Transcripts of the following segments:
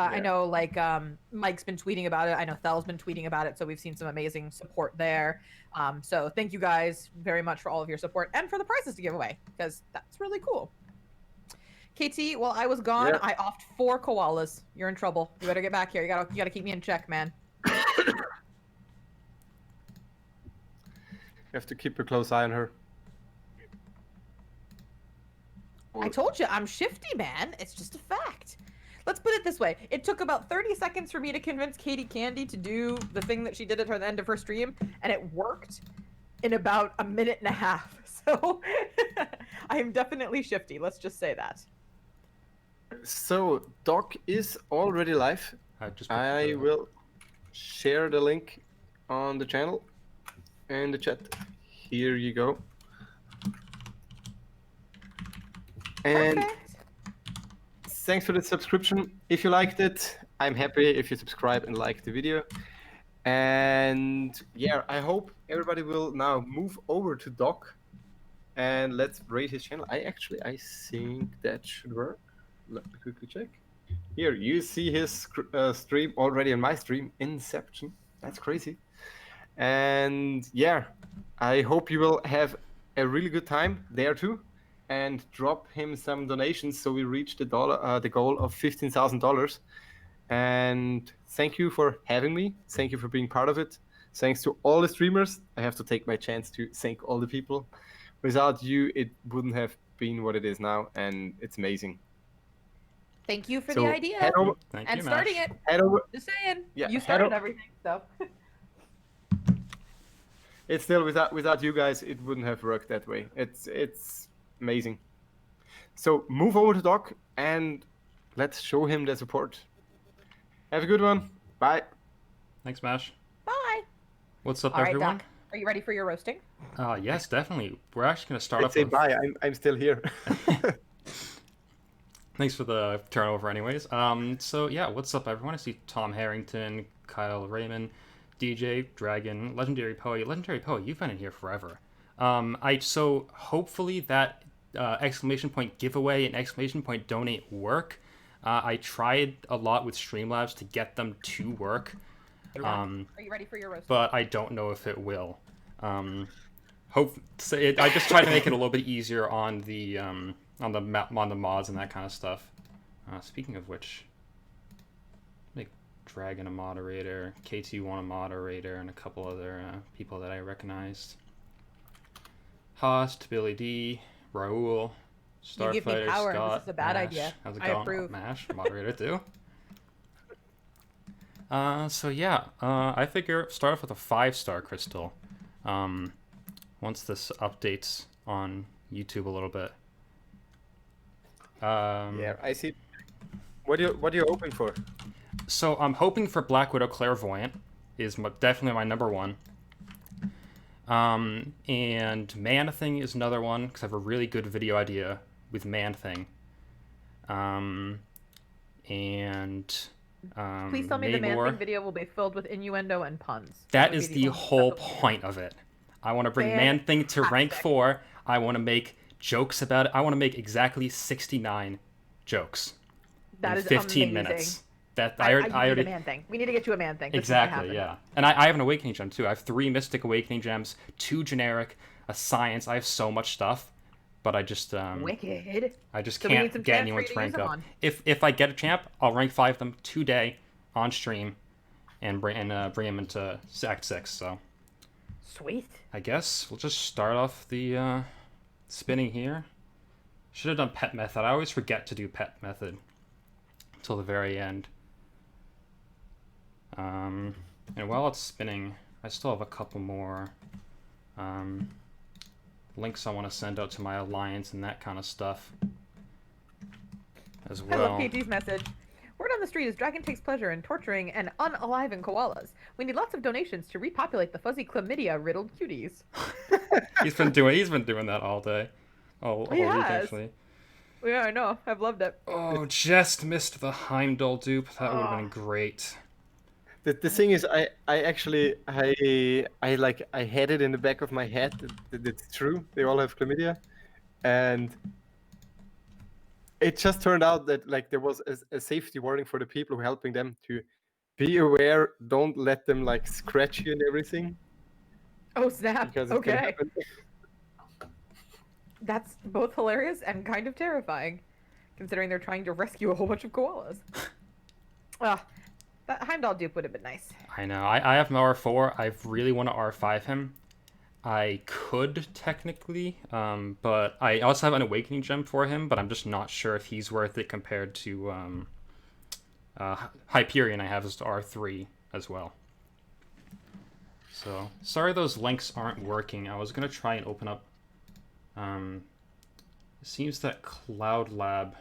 I know like Mike's been tweeting about it. I know Thel's been tweeting about it. So we've seen some amazing support there. So thank you guys very much for all of your support and for the prizes to give away because that's really cool. KT, while I was gone, I offed 4 koalas. You're in trouble. You better get back here. You gotta keep me in check, man. You have to keep a close eye on her. I told you, I'm shifty, man. It's just a fact. Let's put it this way. It took about 30 seconds for me to convince Katie Candy to do the thing that she did at the end of her stream, and it worked in about a minute and a half. So I am definitely shifty. Let's just say that. So Doc is already live. I will share the link on the channel and the chat. Here you go. And thanks for the subscription. If you liked it, I'm happy if you subscribe and like the video. And yeah, I hope everybody will now move over to Doc and let's rate his channel. I think that should work. Let me quickly check. Here, you see his stream already on my stream, Inception. That's crazy. And yeah, I hope you will have a really good time there too, and drop him some donations so we reach the goal of $15,000. And thank you for having me. Thank you for being part of it. Thanks to all the streamers. I have to take my chance to thank all the people. Without you, it wouldn't have been what it is now, and it's amazing. Thank you for the idea and starting it. Just saying, you started everything, so. It's still without you guys, it wouldn't have worked that way. It's amazing. So move over to Doc and let's show him the support. Have a good one. Bye. Thanks, Mash. Bye. What's up, all right, everyone? Doc, are you ready for your roasting? Yes, definitely. We're actually going to start off with... bye. I'm still here. Thanks for the turnover anyways. So yeah, what's up, everyone? I see Tom Harrington, Kyle Raymond, DJ, Dragon, Legendary Poe. Legendary Poe, you've been in here forever. So hopefully that exclamation point giveaway and exclamation point donate work. I tried a lot with Streamlabs to get them to work. Are you ready for your roast? But I don't know if it will. I just tried to make it a little bit easier on the mods and that kind of stuff. Speaking of which, make Dragon a moderator, KT1 a moderator, and a couple other people that I recognized. Host, Billy D, Raul, Starfighter, you give me power, Scott, this is a bad Mash. idea. How's it I going? approve. Mash, moderator too. So yeah, I figure start off with a 5-star crystal. Once this updates on YouTube a little bit. Yeah, I see. What are you hoping for? So I'm hoping for Black Widow Clairvoyant is definitely my number one. And Man-Thing is another one because I have a really good video idea with Man-Thing. Please tell me the Man-Thing video will be filled with innuendo and puns. That is the whole point of it. I want to bring Man-Thing to rank 4. I want to make jokes about it. I want to make exactly 69 jokes in 15 amazing. Minutes. I already need a Man-Thing. We need to get you a Man-Thing. Exactly, yeah. And I have an Awakening Gem too. I have 3 Mystic Awakening Gems, 2 generic, a Science. I have so much stuff, but I just wicked. I just can't get anyone to rank up. If I get a champ, I'll rank 5 them today on stream, and bring them into Act 6. So sweet. I guess we'll just start off the spinning here. Should have done Pet Method. I always forget to do Pet Method until the very end. And while it's spinning, I still have a couple more links I want to send out to my alliance and that kind of stuff as well. I love KT's message. Word on the street is Dragon takes pleasure in torturing and unaliving koalas. We need lots of donations to repopulate the fuzzy chlamydia-riddled cuties. He's been doing that all day. All week, actually. Yeah, I know. I've loved it. Oh, just missed the Heimdall dupe. That would have been great. The thing is, I actually had it in the back of my head that it's true. They all have chlamydia, and it just turned out that like there was a safety warning for the people who are helping them to be aware. Don't let them like scratch you and everything Oh snap! because it can Okay, happen. that's both hilarious and kind of terrifying, considering they're trying to rescue a whole bunch of koalas. Ah, that Heimdall dupe would have been nice. I know. I have an R4. I really want to R5 him. I could technically, but I also have an Awakening Gem for him, but I'm just not sure if he's worth it compared to Hyperion I have as R3 as well. So, sorry those links aren't working. I was going to try and open up... it seems that Cloud Lab,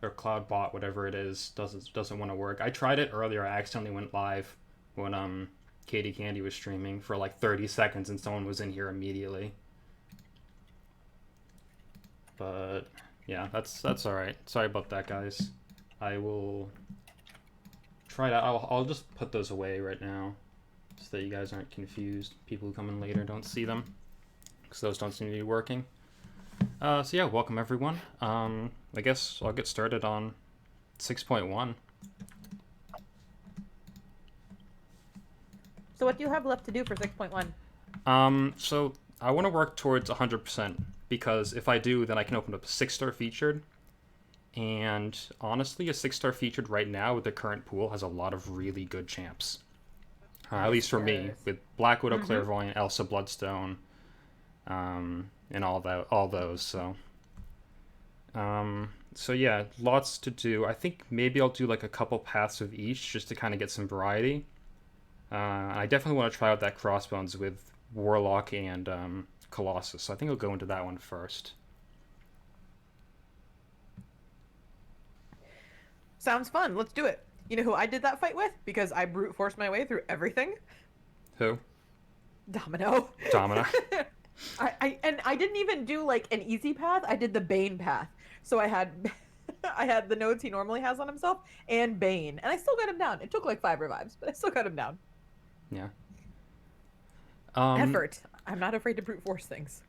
or Cloudbot, whatever it is, doesn't want to work. I tried it earlier. I accidentally went live when Katie Candy was streaming for like 30 seconds and someone was in here immediately. But yeah, that's all right. Sorry about that, guys. I will try that. I'll just put those away right now so that you guys aren't confused. People who come in later don't see them because those don't seem to be working. So yeah, welcome everyone. I guess I'll get started on 6.1. So what do you have left to do for 6.1? So I want to work towards 100% because if I do, then I can open up a 6-star featured. And honestly, a 6-star featured right now with the current pool has a lot of really good champs. At least for me, with Black Widow, Clairvoyant, Elsa Bloodstone, and all those. So yeah, lots to do. I think maybe I'll do like a couple paths of each just to kind of get some variety. I definitely want to try out that Crossbones with Warlock and Colossus, so I think I'll go into that one first. Sounds fun. Let's do it. You know who I did that fight with? Because I brute forced my way through everything? Who? Domino. Domino. I didn't even do like an easy path. I did the Bane path. So I had I had the nodes he normally has on himself and Bane, and I still got him down. It took like 5 revives, but I still got him down. Yeah. Effort. I'm not afraid to brute force things.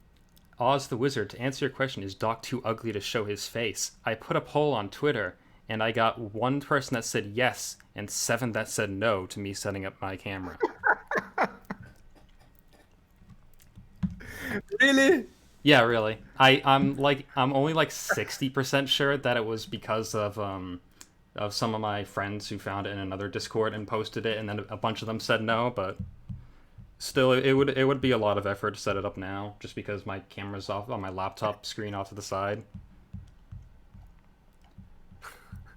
Oz the Wizard, to answer your question, is Doc too ugly to show his face? I put a poll on Twitter, and I got 1 person that said yes, and 7 that said no to me setting up my camera. Really? Yeah, really. I'm only like 60% sure that it was because of some of my friends who found it in another Discord and posted it, and then a bunch of them said no, but still, it would be a lot of effort to set it up now, just because my camera's off on my laptop screen off to the side.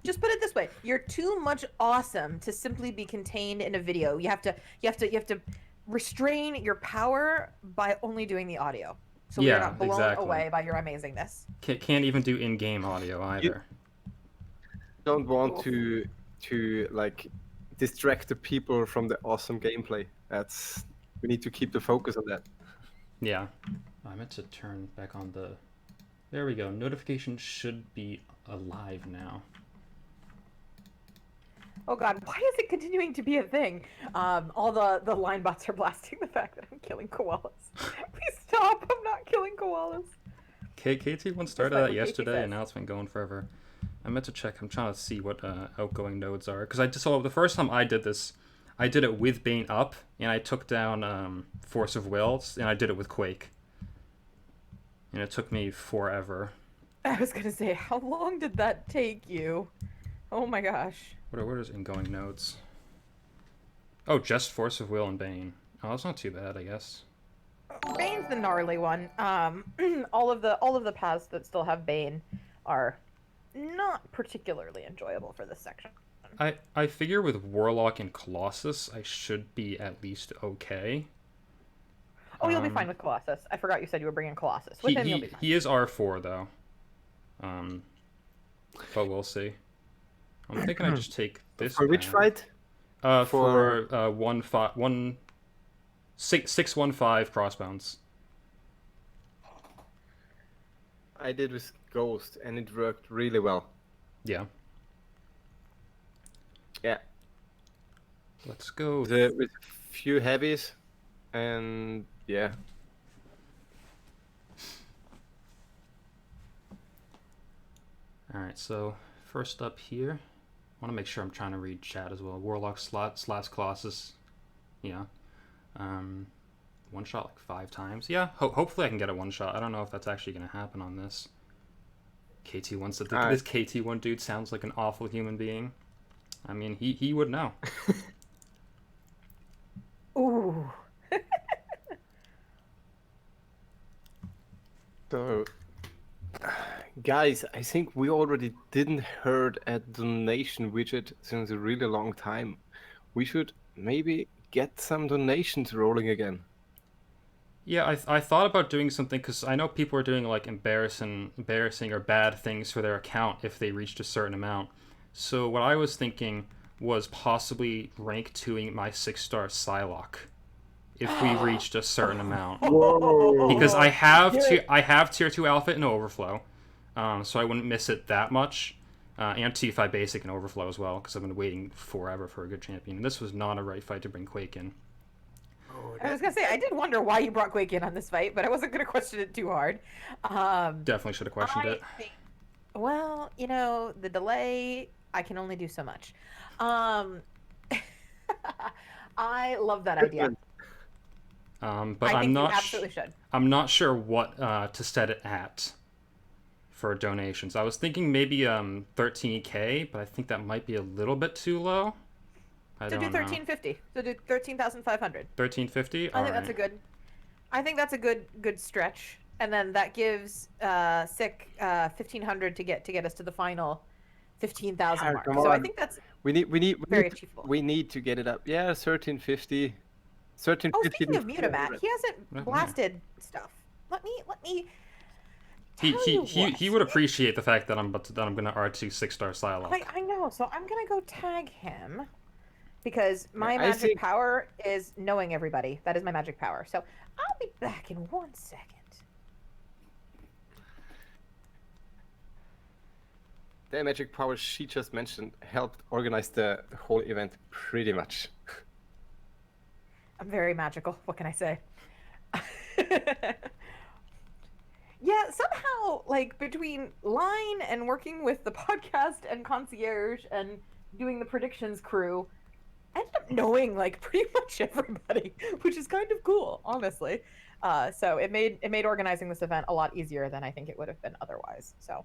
Just put it this way: you're too much awesome to simply be contained in a video. You have to restrain your power by only doing the audio, so you're not blown away by your amazingness. Can't even do in-game audio either. Don't want to like distract the people from the awesome gameplay. We need to keep the focus on that. Yeah. I meant to turn back on the... There we go. Notifications should be alive now. Oh god, why is it continuing to be a thing? All the line bots are blasting the fact that I'm killing koalas. Please stop, I'm not killing koalas. KT1 started that yesterday, and now it's been going forever. I meant to check. I'm trying to see what outgoing nodes are. Because the first time I did this, I did it with Bane up, and I took down Force of Will, and I did it with Quake. And it took me forever. I was gonna say, how long did that take you? Oh my gosh. What are those ingoing nodes? Oh, just Force of Will and Bane. Oh, that's not too bad, I guess. Bane's the gnarly one. All of the paths that still have Bane are not particularly enjoyable for this section. I figure with Warlock and Colossus, I should be at least okay. Oh, you'll be fine with Colossus. I forgot you said you were bringing Colossus. With him, you'll be fine. He is R4 though. But we'll see. I'm thinking I just take this. For which fight? For 615 Crossbones. I did with Ghost, and it worked really well. Yeah. Yeah. Let's go. With a few heavies, and yeah. All right, so first up here, I want to make sure I'm trying to read chat as well. Warlock slash Colossus, yeah. One shot like 5 times. Yeah, hopefully I can get a one shot. I don't know if that's actually going to happen on this. KT1 said this KT1 dude sounds like an awful human being. I mean, he would know. Ooh. So, guys, I think we already didn't heard a donation widget since a really long time. We should maybe get some donations rolling again. Yeah, I thought about doing something because I know people are doing like embarrassing or bad things for their account if they reached a certain amount. So what I was thinking was possibly rank 2ing my 6-star Psylocke if we reached a certain amount. Whoa. Because I have tier 2 Alpha and Overflow, so I wouldn't miss it that much. And T5 Basic and Overflow as well, because I've been waiting forever for a good champion. And this was not a right fight to bring Quake in. I was gonna say I did wonder why you brought Quake in on this fight, but I wasn't gonna question it too hard. Definitely should have questioned it. Well, the delay, I can only do so much. I love that idea. But I think I'm not. you absolutely should. I'm not sure what to set it at for donations. I was thinking maybe 13K, but I think that might be a little bit too low. So do 1350. So do 13,500. 1350. I think that's a good. I think that's a good stretch, and then that gives Sick 1500 to get us to the final 15,000 mark. So I think that's very achievable. We need to get it up. Yeah, 1350. 1350. Oh, speaking of Mutamat, he hasn't blasted stuff. Let me. He would appreciate the fact that I'm gonna R2 6-star Psylocke. I know, so I'm gonna go tag him because my magic power is knowing everybody. That is my magic power. So I'll be back in 1 second. The magic power she just mentioned helped organize the whole event pretty much. I'm very magical. What can I say? Yeah, somehow, like, between line and working with the podcast and concierge and doing the predictions crew, I ended up knowing, like, pretty much everybody, which is kind of cool, honestly. So it made organizing this event a lot easier than I think it would have been otherwise. So.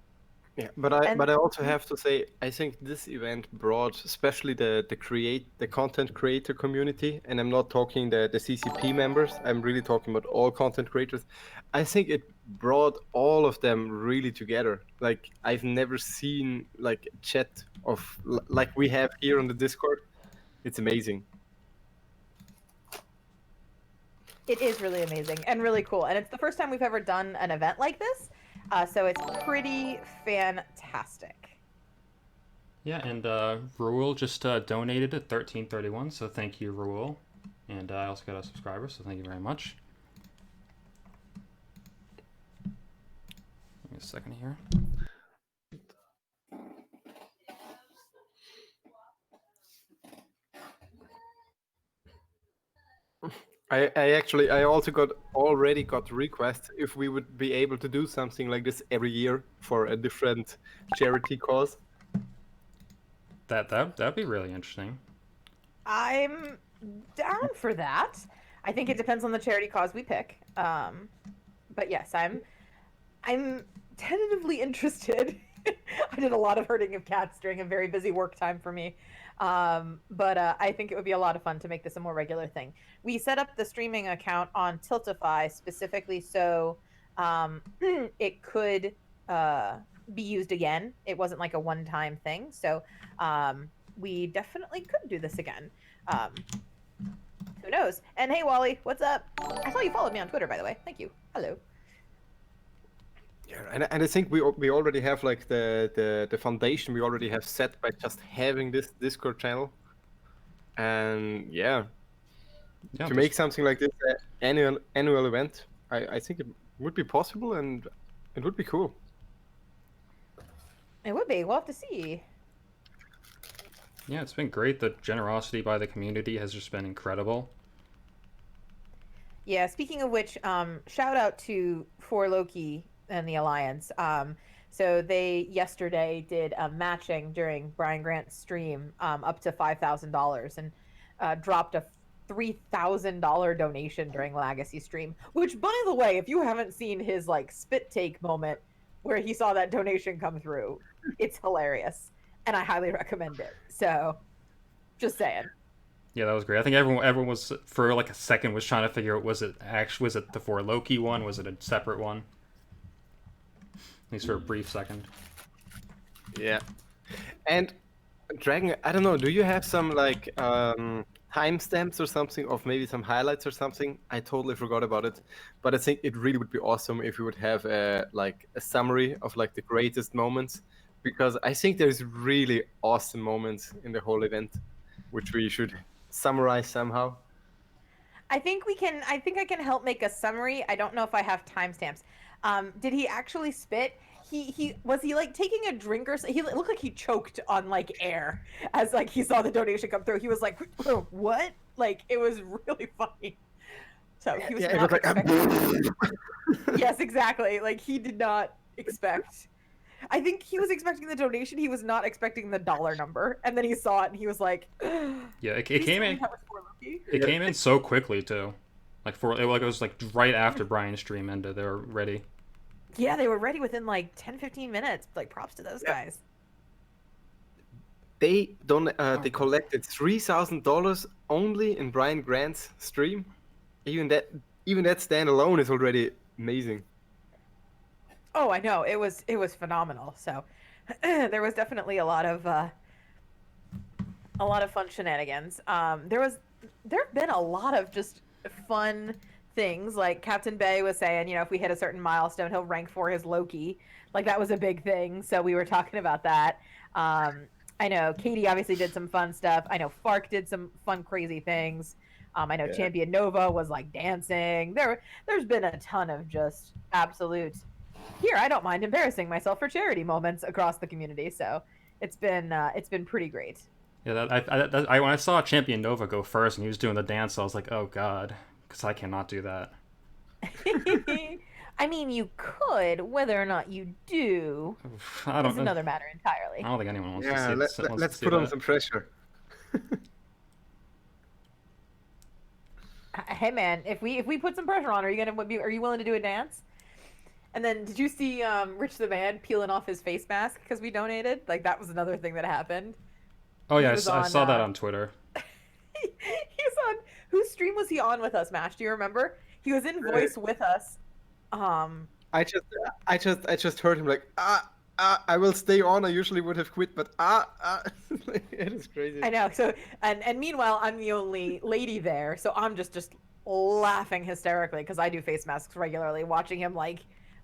Yeah, but I also have to say I think this event brought especially the content creator community, and I'm not talking the CCP members. I'm really talking about all content creators. I think it brought all of them really together. Like I've never seen like a chat of like we have here on the Discord. It's amazing. It is really amazing and really cool, and it's the first time we've ever done an event like this. So it's pretty fantastic. Yeah, and Ruel just donated at 1331, so thank you, Ruel. And I also got a subscriber, so thank you very much. Give me a second here. I also already got requests if we would be able to do something like this every year for a different charity cause. That'd be really interesting. I'm down for that. I think it depends on the charity cause we pick. But yes, I'm tentatively interested. I did a lot of herding of cats during a very busy work time for me. But I think it would be a lot of fun to make this a more regular thing. We set up the streaming account on Tiltify specifically so it could be used again. It wasn't like a one-time thing. So we definitely could do this again. Who knows? And hey, Wally, what's up? I saw you followed me on Twitter, by the way. Thank you. Hello. Yeah, and I think we already have like the foundation we already have set by just having this Discord channel, and to make something like this annual event, I think it would be possible and it would be cool. It would be. We'll have to see. Yeah, it's been great. The generosity by the community has just been incredible. Yeah, speaking of which, shout out to For Loki and the Alliance. So they yesterday did a matching during Brian Grant's stream, up to $5,000, and dropped a $3,000 donation during Legacy stream. Which, by the way, if you haven't seen his like spit take moment where he saw that donation come through, it's hilarious, and I highly recommend it. So, just saying. Yeah, that was great. I think everyone was for like a second was trying to figure out was it the For Loki one? Was it a separate one? At least for a brief second. Yeah. And Dragon, I don't know, do you have some like timestamps or something of maybe some highlights or something? I totally forgot about it. But I think it really would be awesome if we would have a summary of like the greatest moments, because I think there's really awesome moments in the whole event which we should summarize somehow. I think I can help make a summary. I don't know if I have timestamps. Did he actually spit? He was he like taking a drink or he looked like he choked on like air as like he saw the donation come through. He was like, "What?" Like it was really funny. So he was Yeah, not it was expecting. Yes, exactly. Like he did not expect. I think he was expecting the donation. He was not expecting the dollar number, and then he saw it and he was like, Yeah, it "Please came tell me in. how much more Loki?" It came in so quickly too. Like it was like right after Brian's stream ended. They were ready. Yeah, they were ready within like 10, 15 minutes. Like props to those guys. They they collected $3,000 only in Brian Grant's stream. Even that standalone is already amazing. Oh, I know. It was phenomenal. So there was definitely a lot of fun shenanigans. There have been a lot of just fun things. Like Captain Bay was saying, if we hit a certain milestone, he'll rank for his Loki. Like that was a big thing. So we were talking about that. I know Katie obviously did some fun stuff. I know Fark did some fun, crazy things. I know Champion Nova was like dancing. There's been a ton of just absolute. Here, I don't mind embarrassing myself for charity moments across the community. So it's been pretty great. Yeah, when I saw Champion Nova go first and he was doing the dance, I was like, oh god, because I cannot do that. I mean, you could. Whether or not you do is another matter entirely. I don't think anyone wants to see it. Let's put on some pressure. Hey man, if we put some pressure on, are you willing to do a dance? And then did you see Rich the Man peeling off his face mask because we donated? Like that was another thing that happened. Oh yeah, I saw that on Twitter. He was on whose stream was he on with us, Mash? Do you remember? He was in voice with us. I just heard him like I will stay on. I usually would have quit, but it is crazy. I know. So and meanwhile, I'm the only lady there, so I'm just laughing hysterically because I do face masks regularly, watching him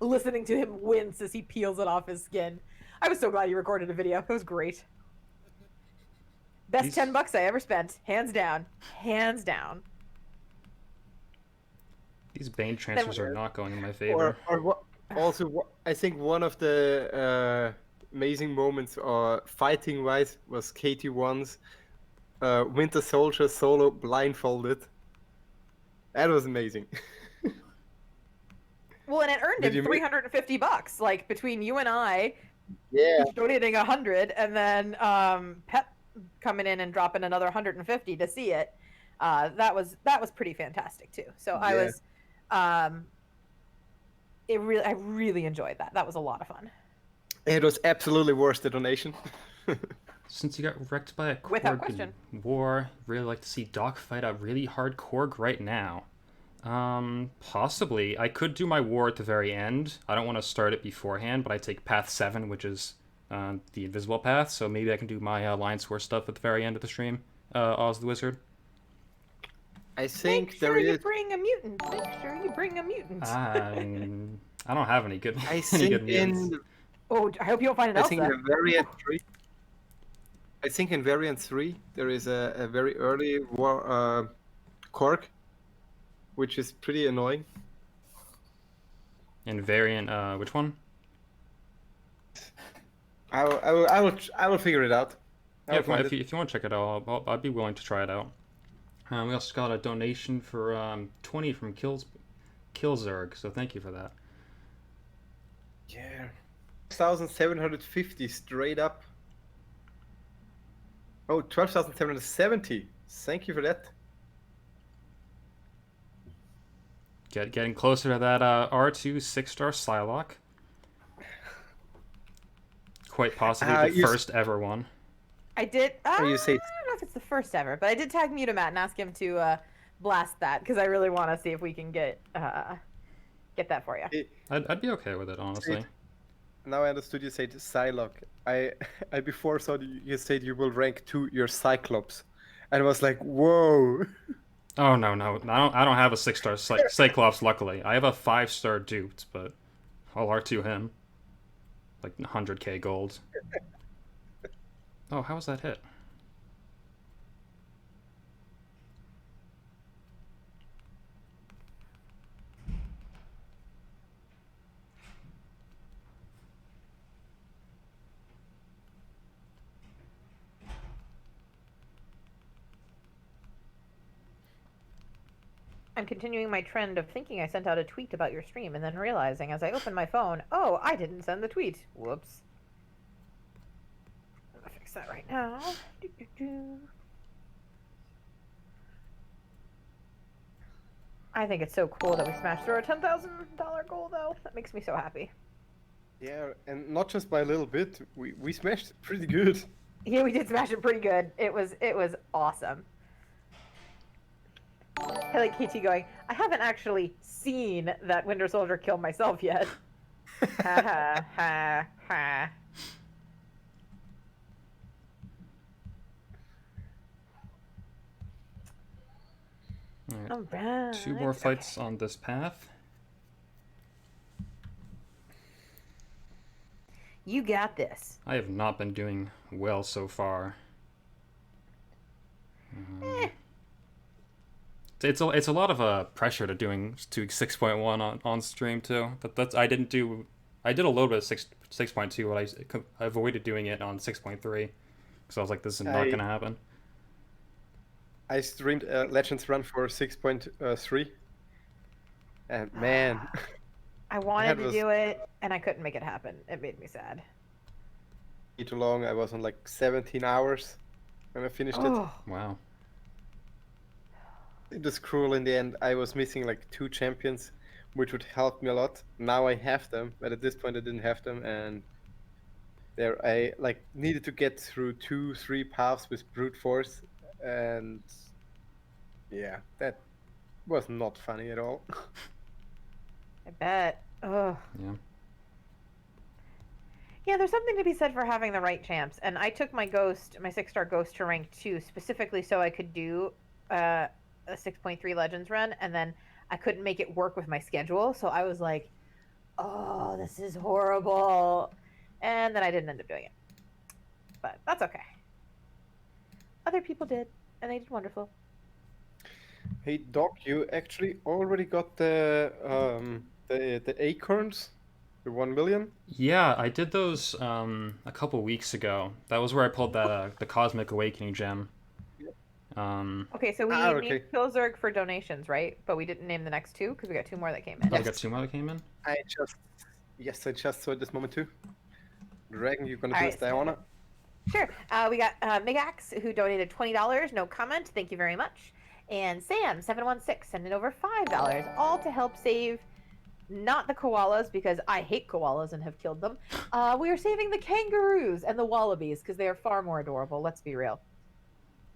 listening to him wince as he peels it off his skin. I was so glad you recorded a video. It was great. Best $10 I ever spent, hands down, hands down. These Bane transfers are not going in my favor. I think one of the amazing moments, fighting wise, was KT1's Winter Soldier solo blindfolded. That was amazing. Well, and it earned him $350, like between you and I. Yeah. Donating 100, and then Pep coming in and dropping another 150 to see it. That was pretty fantastic too. So I was, I really enjoyed that. That was a lot of fun. It was absolutely worth the donation. Since you got wrecked by a Without Korg question. war, really like to see Doc fight a really hard Korg right now. Possibly. I could do my war at the very end. I don't want to start it beforehand, but I take path 7, which is the invisible path, so maybe I can do my Alliance War stuff at the very end of the stream. Oz the Wizard. I think Make sure you bring a mutant. Make sure you bring a mutant. I don't have any good. I think Oh, I hope you don't find an Elsa. I think in variant 3 there is a very early war Korg, which is pretty annoying. In variant, which one? I will figure it out. If you want to check it out, I'd be willing to try it out. We also got a donation for 20 from Killzerg, so thank you for that. Yeah. 12,750 straight up. Oh, 12,770. Thank you for that. Getting closer to that R2 6-star Psylocke. Quite possibly the first ever one. I did. You say I don't know if it's the first ever, but I did tag Mutamat and ask him to blast that because I really want to see if we can get that for you. I'd be okay with it, honestly. Now I understood you said Psylocke. I before thought you said you will rank 2 your Cyclops, and I was like, whoa. Oh no, I don't have a 6-star Cyclops. Luckily, I have a 5-star duped, but I'll R2 him. Like 100k gold. Oh, how was that hit? I'm continuing my trend of thinking I sent out a tweet about your stream and then realizing as I open my phone, oh, I didn't send the tweet. Whoops. I'm gonna fix that right now. I think it's so cool that we smashed through our $10,000 goal, though. That makes me so happy. Yeah, and not just by a little bit. We smashed it pretty good. Yeah, we did smash it pretty good. It was awesome. I like KT going, I haven't actually seen that Winter Soldier kill myself yet. Ha ha ha ha. All right. 2 more fights on this path. You got this. I have not been doing well so far. It's a lot of pressure to doing 6.1 on stream too. I did a little bit of 6.2, but I avoided doing it on 6.3 because I was like, this is not gonna happen. I streamed Legends Run for 6.3, and man, I wanted to do it and I couldn't make it happen. It made me sad. Too long. I was on like 17 hours when I finished it. Wow. It was cruel in the end. I was missing like 2 champions, which would help me a lot. Now I have them, but at this point I didn't have them, and there I like needed to get through 2-3 paths with brute force, and yeah, that was not funny at all. I bet. Oh. Yeah. Yeah, there's something to be said for having the right champs, and I took my 6-star ghost to rank 2 specifically so I could do a 6.3 Legends run, and then I couldn't make it work with my schedule, so I was like, oh, this is horrible, and then I didn't end up doing it, but that's okay. Other people did, and they did wonderful. Hey Doc, you actually already got the acorns, the 1 million? Yeah, I did those a couple weeks ago. That was where I pulled that the Cosmic Awakening gem. Okay, so we named Pilzerg for donations, right? But we didn't name the next 2 because we got 2 more that came in. Oh, we got 2 more that came in? I just saw it this moment too. Dragon, you gonna do this, so Diana? Sure. We got Megax, who donated $20. No comment. Thank you very much. And Sam716 sending over $5, all to help save not the koalas, because I hate koalas and have killed them. We are saving the kangaroos and the wallabies because they are far more adorable. Let's be real.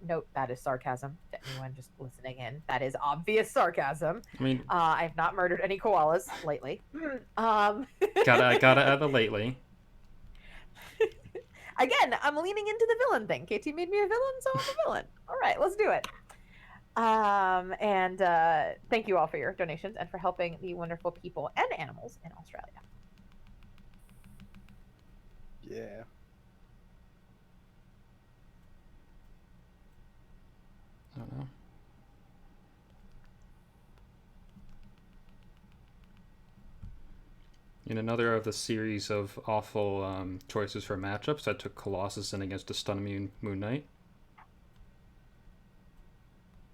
Note that is sarcasm to anyone just listening in. That is obvious sarcasm. I mean, I've not murdered any koalas lately. gotta add the lately. Again, I'm leaning into the villain thing. KT made me a villain, so I'm a villain. All right, let's do it. And thank you all for your donations and for helping the wonderful people and animals in Australia. Yeah. I don't know. In another of the series of awful choices for matchups, I took Colossus in against a stun immune Moon Knight.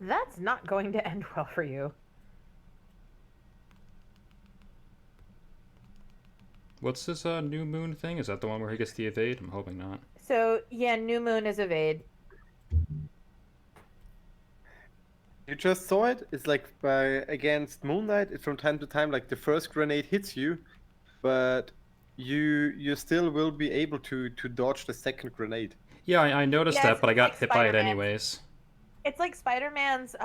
That's not going to end well for you. What's this new moon thing? Is that the one where he gets the evade? I'm hoping not. So yeah, new moon is evade. You just saw it. It's like against Moonlight. It's from time to time like the first grenade hits you, but you still will be able to dodge the second grenade. Yeah, I noticed Yeah, that, but I got like hit by it Spider-Man. anyways. It's like Spider-Man's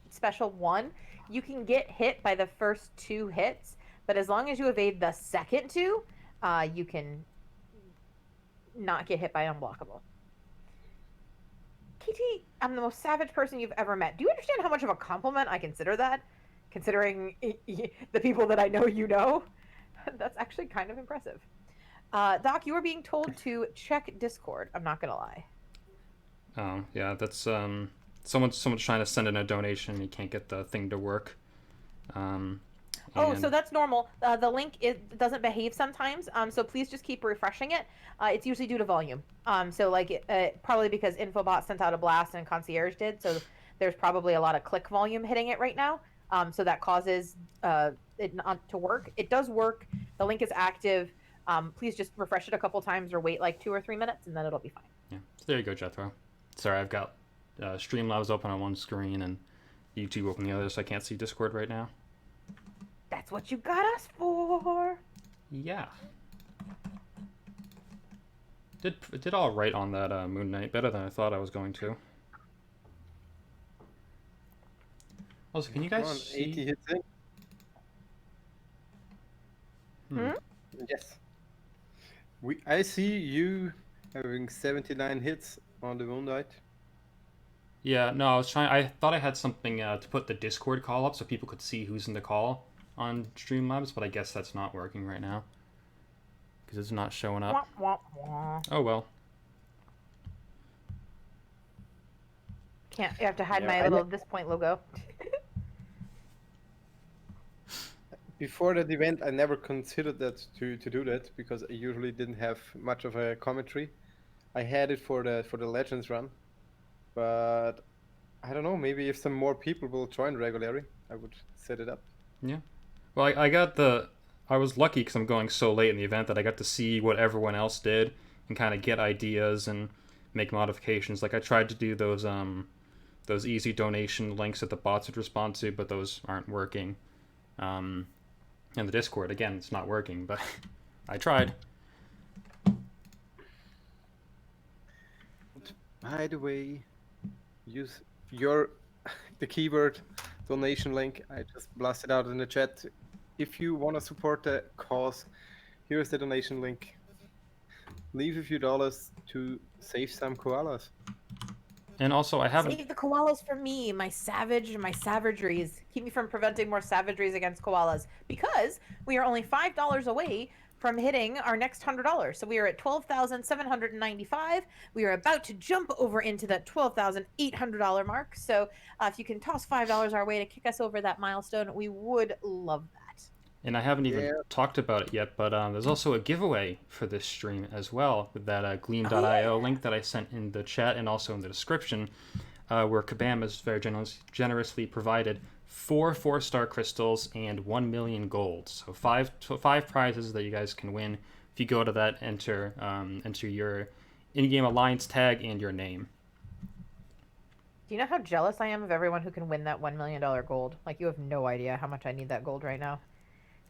special one. You can get hit by the first 2 hits, but as long as you evade the second 2, you can not get hit by unblockable. KT, I'm the most savage person you've ever met. Do you understand how much of a compliment I consider that? Considering the people that I know you know? That's actually kind of impressive. Doc, you are being told to check Discord. I'm not gonna lie. Oh, yeah, that's someone's trying to send in a donation and he can't get the thing to work. Oh, so that's normal. The link doesn't behave sometimes, so please just keep refreshing it. It's usually due to volume. So like probably because Infobot sent out a blast and Concierge did, so there's probably a lot of click volume hitting it right now. So that causes it not to work. It does work. The link is active. Please just refresh it a couple times or wait like 2 or 3 minutes, and then it'll be fine. Yeah, so there you go, Jethro. Sorry, I've got Streamlabs open on one screen and YouTube open the other, so I can't see Discord right now. That's what you got us for. Yeah. Did all right on that Moon Knight, better than I thought I was going to. Also, can you guys Come on, see? 80 hits in. Yes. I see you having 79 hits on the Moonlight. Yeah, no, I was trying. I thought I had something to put the Discord call up so people could see who's in the call on Streamlabs, but I guess that's not working right now because it's not showing up. Wah, wah, wah. Oh well. Can't. You have to hide Yeah, my I little this point logo. Before that event, I never considered that to do that because I usually didn't have much of a commentary. I had it for the Legends run, but I don't know. Maybe if some more people will join regularly, I would set it up. Yeah. Well, I was lucky because I'm going so late in the event that I got to see what everyone else did and kind of get ideas and make modifications. Like I tried to do those easy donation links that the bots would respond to, but those aren't working. And the Discord, again, it's not working, but I tried. By the way, use the keyword donation link. I just blasted out in the chat. If you want to support the cause, here's the donation link. Leave a few dollars to save some koalas. And also, I haven't. Save the koalas for me, my savageries. Keep me from preventing more savageries against koalas because we are only $5 away from hitting our next $100. So we are at $12,795. We are about to jump over into that $12,800 mark. So if you can toss $5 our way to kick us over that milestone, we would love that. And I haven't even talked about it yet, but there's also a giveaway for this stream as well with that Gleam.io link that I sent in the chat and also in the description, where Kabam has very generously provided 4 4-star crystals and 1 million gold. So five prizes that you guys can win if you go to that, enter your in-game alliance tag and your name. Do you know how jealous I am of everyone who can win that $1 million gold? Like, you have no idea how much I need that gold right now.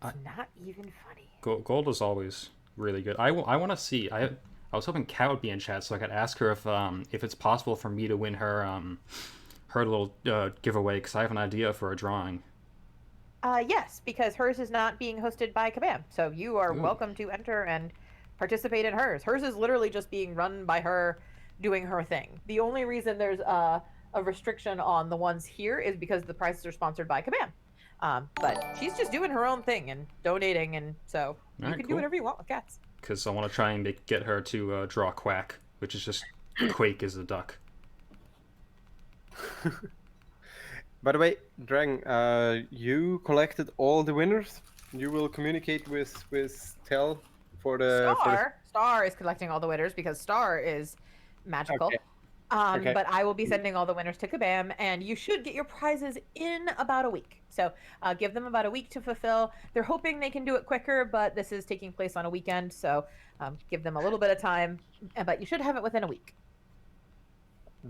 It's not even funny. Gold is always really good. I want to see. I was hoping Kat would be in chat so I could ask her if it's possible for me to win her little giveaway because I have an idea for a drawing. Yes, because hers is not being hosted by Kabam, so you are welcome to enter and participate in hers. Hers is literally just being run by her, doing her thing. The only reason there's a restriction on the ones here is because the prizes are sponsored by Kabam. But she's just doing her own thing and donating, and so you can do whatever you want with cats. Because I want to try and get her to draw Quack, which is just Quake as a duck. By the way, Dragon, you collected all the winners. You will communicate with Tel for the Star is collecting all the winners because Star is magical. Okay. Okay. But I will be sending all the winners to Kabam, and you should get your prizes in about a week. So give them about a week to fulfill. They're hoping they can do it quicker, but this is taking place on a weekend, so give them a little bit of time. But you should have it within a week.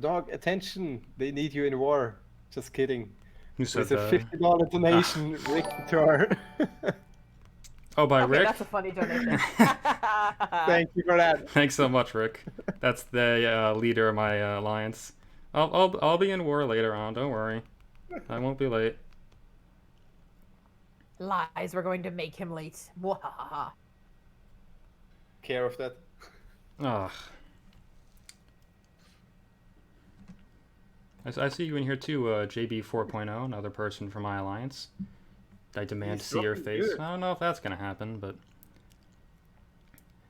Dog, attention! They need you in war. Just kidding. Who said With a that? $50 donation, Rick Guitar. Oh, by Okay, Rick? that's a funny donation. Thank you for that. Thanks so much, Rick. That's the leader of my alliance. I'll be in war later on. Don't worry. I won't be late. Lies, we're going to make him late. Mwahaha. Care of that. Ugh. I see you in here too, JB 4.0, another person from my alliance. I demand to He's see your looking face. good. I don't know if that's gonna happen, but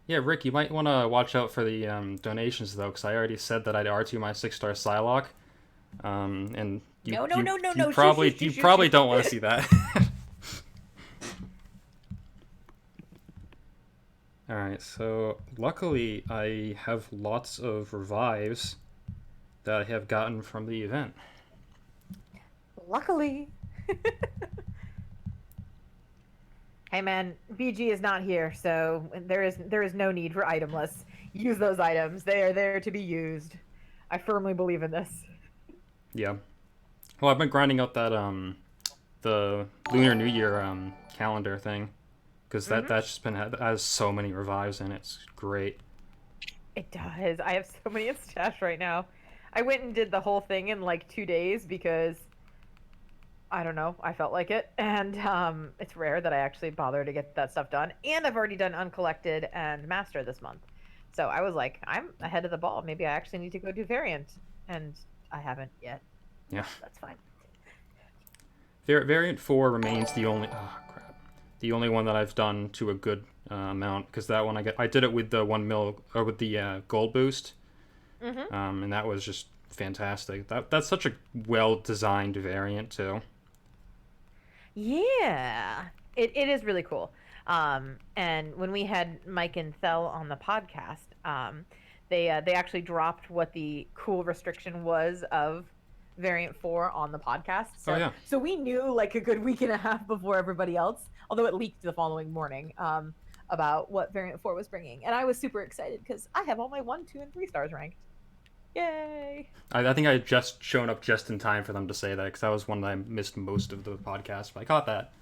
yeah, Rick, you might want to watch out for the donations though, because I already said that I'd R2 my 6-star Psylocke, and No. you probably Shoot. don't want to see that. All right, so luckily I have lots of revives that I have gotten from the event. Luckily. Hey man, BG is not here, so there is no need for item lists. Use those items. They are there to be used. I firmly believe in this. Yeah. Well, I've been grinding out that the Lunar New Year calendar thing, because that's just been has so many revives in it. It's great. It does. I have so many in stash right now. I went and did the whole thing in like 2 days because I don't know, I felt like it, and it's rare that I actually bother to get that stuff done. And I've already done Uncollected and Master this month, so I was like, I'm ahead of the ball. Maybe I actually need to go do Variant, and I haven't yet. Yeah. That's fine. Variant 4 remains the only the only one that I've done to a good amount, because that one I did it with the 1 mil or with the gold boost, and that was just fantastic. That's such a well designed variant too. Yeah, it is really cool. And when we had Mike and Thel on the podcast, they actually dropped what the cool restriction was of Variant 4 on the podcast. So, Oh, yeah. So we knew like a good week and a half before everybody else, although it leaked the following morning, about what Variant 4 was bringing. And I was super excited because I have all my 1, 2, and 3 stars ranked. Yay! I think I had just shown up just in time for them to say that, because that was one that I missed most of the podcast, but I caught that.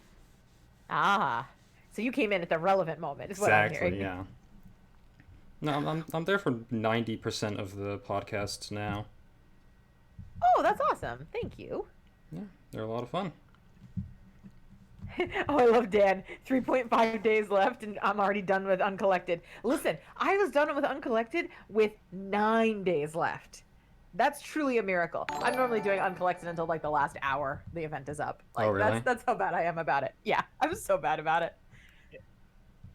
Ah, so you came in at the relevant moment, is what I'm Exactly, hearing. yeah. No, I'm there for 90% of the podcasts now. Oh, that's awesome. Thank you. Yeah, they're a lot of fun. Oh, I love Dan. 3.5 days left, and I'm already done with Uncollected. Listen, I was done with Uncollected with 9 days left. That's truly a miracle. I'm normally doing Uncollected until like the last hour the event is up. Like, Oh, really? That's how bad I am about it. Yeah, I'm so bad about it.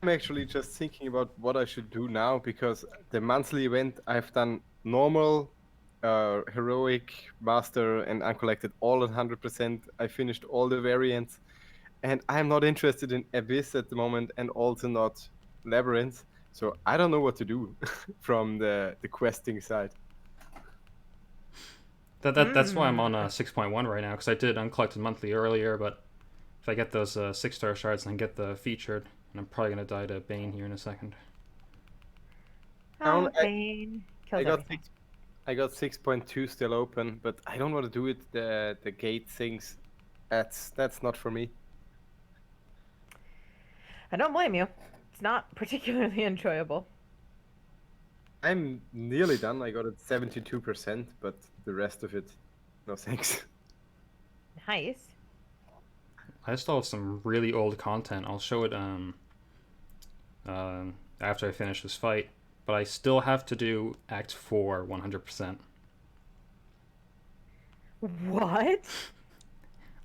I'm actually just thinking about what I should do now, because the monthly event I've done normal, heroic, master, and uncollected all at 100%. I finished all the variants, and I'm not interested in Abyss at the moment, and also not Labyrinth. So I don't know what to do from the questing side. That's why I'm on 6.1 right now, because I did Uncollected Monthly earlier, but if I get those 6-star shards and get the featured, and I'm probably going to die to Bane here in a second. Oh, I- Bane. I Kills got everything. I got 6.2 still open, but I don't want to do it. The gate things, that's not for me. I don't blame you. It's not particularly enjoyable. I'm nearly done. I got it 72%, but the rest of it, no thanks. Nice. I still have some really old content. I'll show it after I finish this fight, but I still have to do Act 4 100%. What?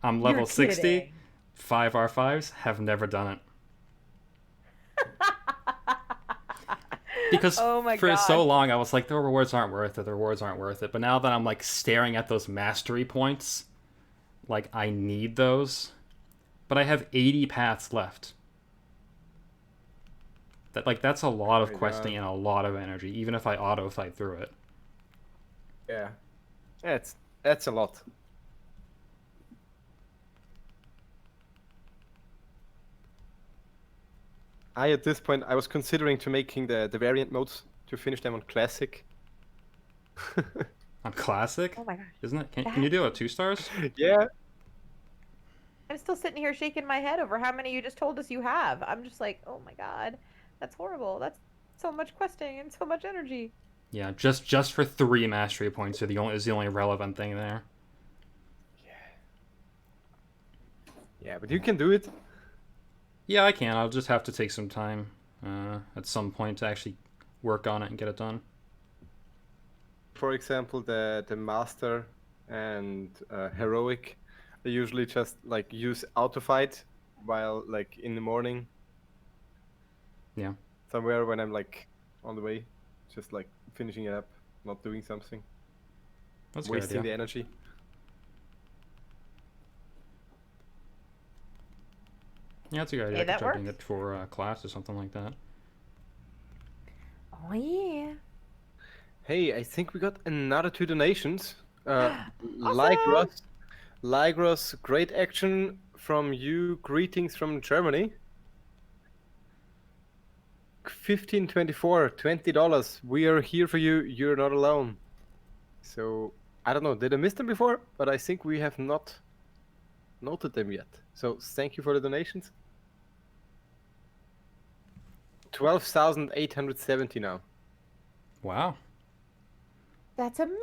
I'm level You're 60, kidding. 5R5s, have never done it. Because Oh my for God. so long I was like, the rewards aren't worth it, the rewards aren't worth it. But now that I'm like staring at those mastery points, like I need those. But I have 80 paths left. That's a lot of my questing God. and a lot of energy, even if I auto fight through it. Yeah, that's a lot. At this point, I was considering to making the variant modes to finish them on classic. On classic? Oh my gosh. Isn't it? Can you do it 2 stars? Yeah. I'm still sitting here shaking my head over how many you just told us you have. I'm just like, oh my god, that's horrible. That's so much questing and so much energy. Yeah, just for 3 mastery points is the only relevant thing there. Yeah, but you can do it. Yeah, I can. I'll just have to take some time at some point to actually work on it and get it done. For example, the master and heroic, I usually just like use auto fight while like in the morning. Yeah. Somewhere when I'm like on the way, just like finishing it up, not doing something, That's a good wasting idea. the energy. Yeah, that's a good idea. Hey, I could that try doing works. it for class or something like that. Oh yeah. Hey, I think we got another 2 donations. Awesome. Ligros, great action from you. Greetings from Germany. 1524, $20. We are here for you. You're not alone. So I don't know. Did I miss them before? But I think we have not noted them yet. So thank you for the donations. 12,870 now. Wow. That's amazing.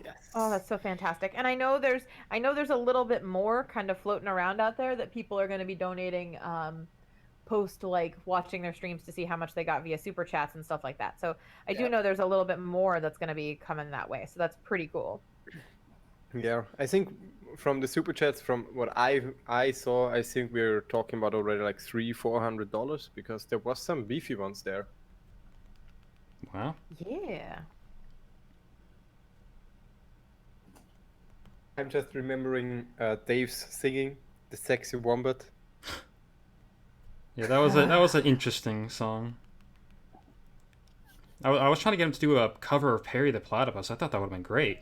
Yes. Oh, that's so fantastic. And I know there's a little bit more kind of floating around out there that people are going to be donating post like watching their streams to see how much they got via super chats and stuff like that. So I do know there's a little bit more that's going to be coming that way. So that's pretty cool. Yeah, I think from the super chats, from what I saw, I think we're talking about already like $300-400 because there was some beefy ones there. Wow. Yeah. I'm just remembering Dave's singing the sexy wombat. Yeah, that was an interesting song. I was trying to get him to do a cover of Perry the Platypus. I thought that would have been great.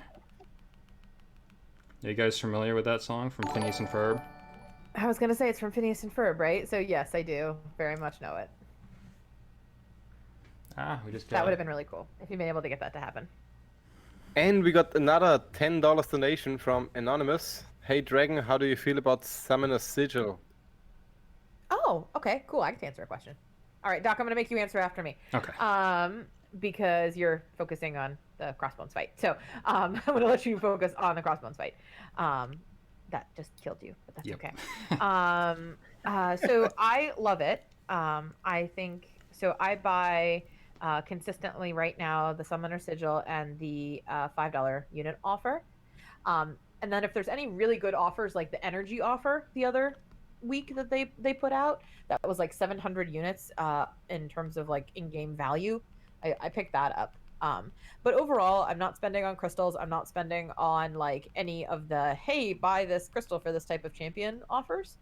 Are you guys familiar with that song from Phineas and Ferb? I was going to say it's from Phineas and Ferb, right? So yes, I do very much know it. We just got That would have been really cool if you'd been able to get that to happen. And we got another $10 donation from Anonymous. Hey Dragon, how do you feel about Summoner's Sigil? Oh, okay, cool. I get to answer a question. All right, Doc, I'm going to make you answer after me. Okay. Because you're focusing on the Crossbones fight. So I'm going to let you focus on the Crossbones fight. That just killed you, but that's okay. So I love it. I think so. I buy consistently right now the Summoner Sigil and the $5 unit offer. And then if there's any really good offers, like the energy offer the other week that they put out, that was like 700 units in terms of like in-game value. I picked that up. But overall, I'm not spending on crystals. I'm not spending on like any of the, hey, buy this crystal for this type of champion offers.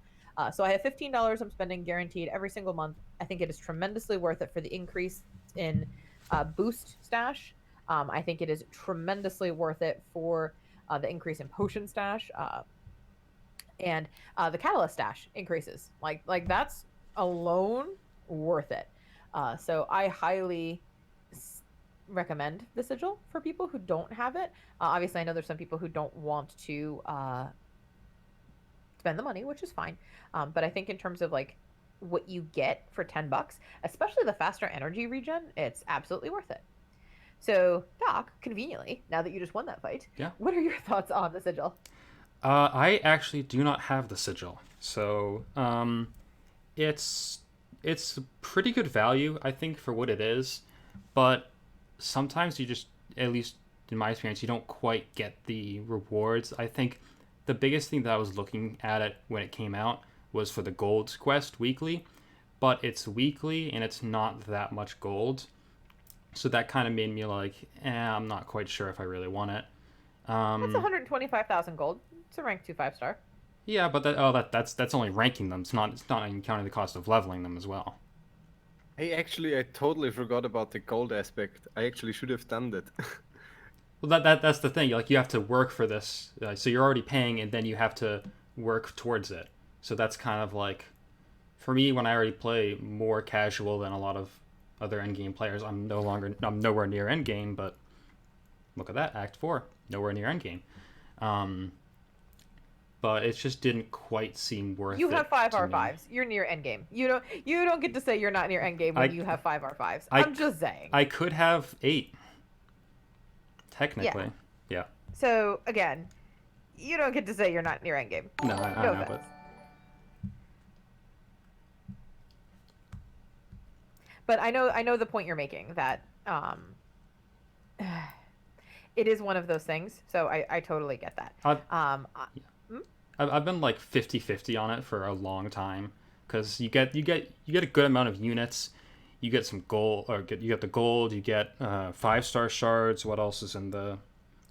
So I have $15 I'm spending guaranteed every single month. I think it is tremendously worth it for the increase in boost stash. I think it is tremendously worth it for the increase in potion stash. And the catalyst stash increases. Like that's alone worth it. So I highly recommend the sigil for people who don't have it. Obviously, I know there's some people who don't want to spend the money, which is fine. But I think in terms of like what you get for $10, especially the faster energy regen, it's absolutely worth it. So, Doc, conveniently, now that you just won that fight, what are your thoughts on the sigil? I actually do not have the sigil, so it's pretty good value, I think, for what it is, but sometimes you just, at least in my experience, you don't quite get the rewards. I think the biggest thing that I was looking at it when it came out was for the gold quest weekly, but it's weekly and it's not that much gold, so that kind of made me like, I'm not quite sure if I really want it. That's 125,000 gold. It's a rank 2 5-star. Yeah, but that's only ranking them. It's not even counting the cost of leveling them as well. I totally forgot about the gold aspect. I actually should have done that. Well, that's the thing. Like you have to work for this, so you're already paying, and then you have to work towards it. So that's kind of like, for me, when I already play more casual than a lot of other endgame players, I'm nowhere near endgame. But look at that, Act 4, nowhere near endgame. Um, but it just didn't quite seem worth it. You have 5 to me. R5s. You're near endgame. You don't get to say you're not near endgame when you have 5 R5s. I'm just saying. I could have 8. Technically. Yeah. So again, you don't get to say you're not near endgame. No, I No know, offense. But I know the point you're making, that it is one of those things. So I totally get that. I've been like 50-50 on it for a long time, because you get a good amount of units. You get some gold, or you get the gold. You get 5-star shards. What else is in the?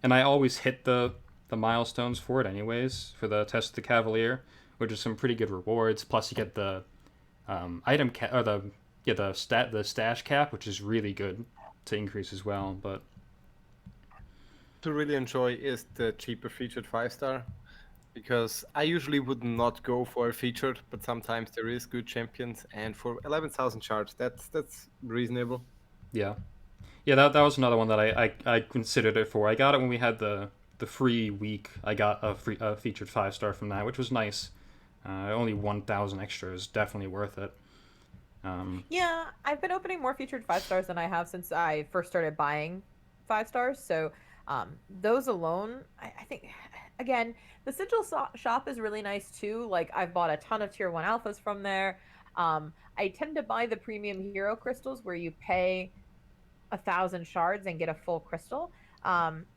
And I always hit the milestones for it anyways, for the Test of the Cavalier, which is some pretty good rewards. Plus you get the item cap, or the stash cap, which is really good to increase as well. But To really enjoy is the cheaper featured 5-star, because I usually would not go for a featured, but sometimes there is good champions, and for 11,000 shards, that's reasonable. yeah, that was another one that I considered it for. I got it when we had the free week. I got a featured 5-star from that, which was nice. Only 1,000 extra is definitely worth it. Yeah, I've been opening more featured 5-stars than I have since I first started buying 5-stars. So those alone, I think, again, the sigil shop is really nice too. Like, I've bought a ton of tier 1 alphas from there. I tend to buy the premium hero crystals where you pay 1,000 shards and get a full crystal,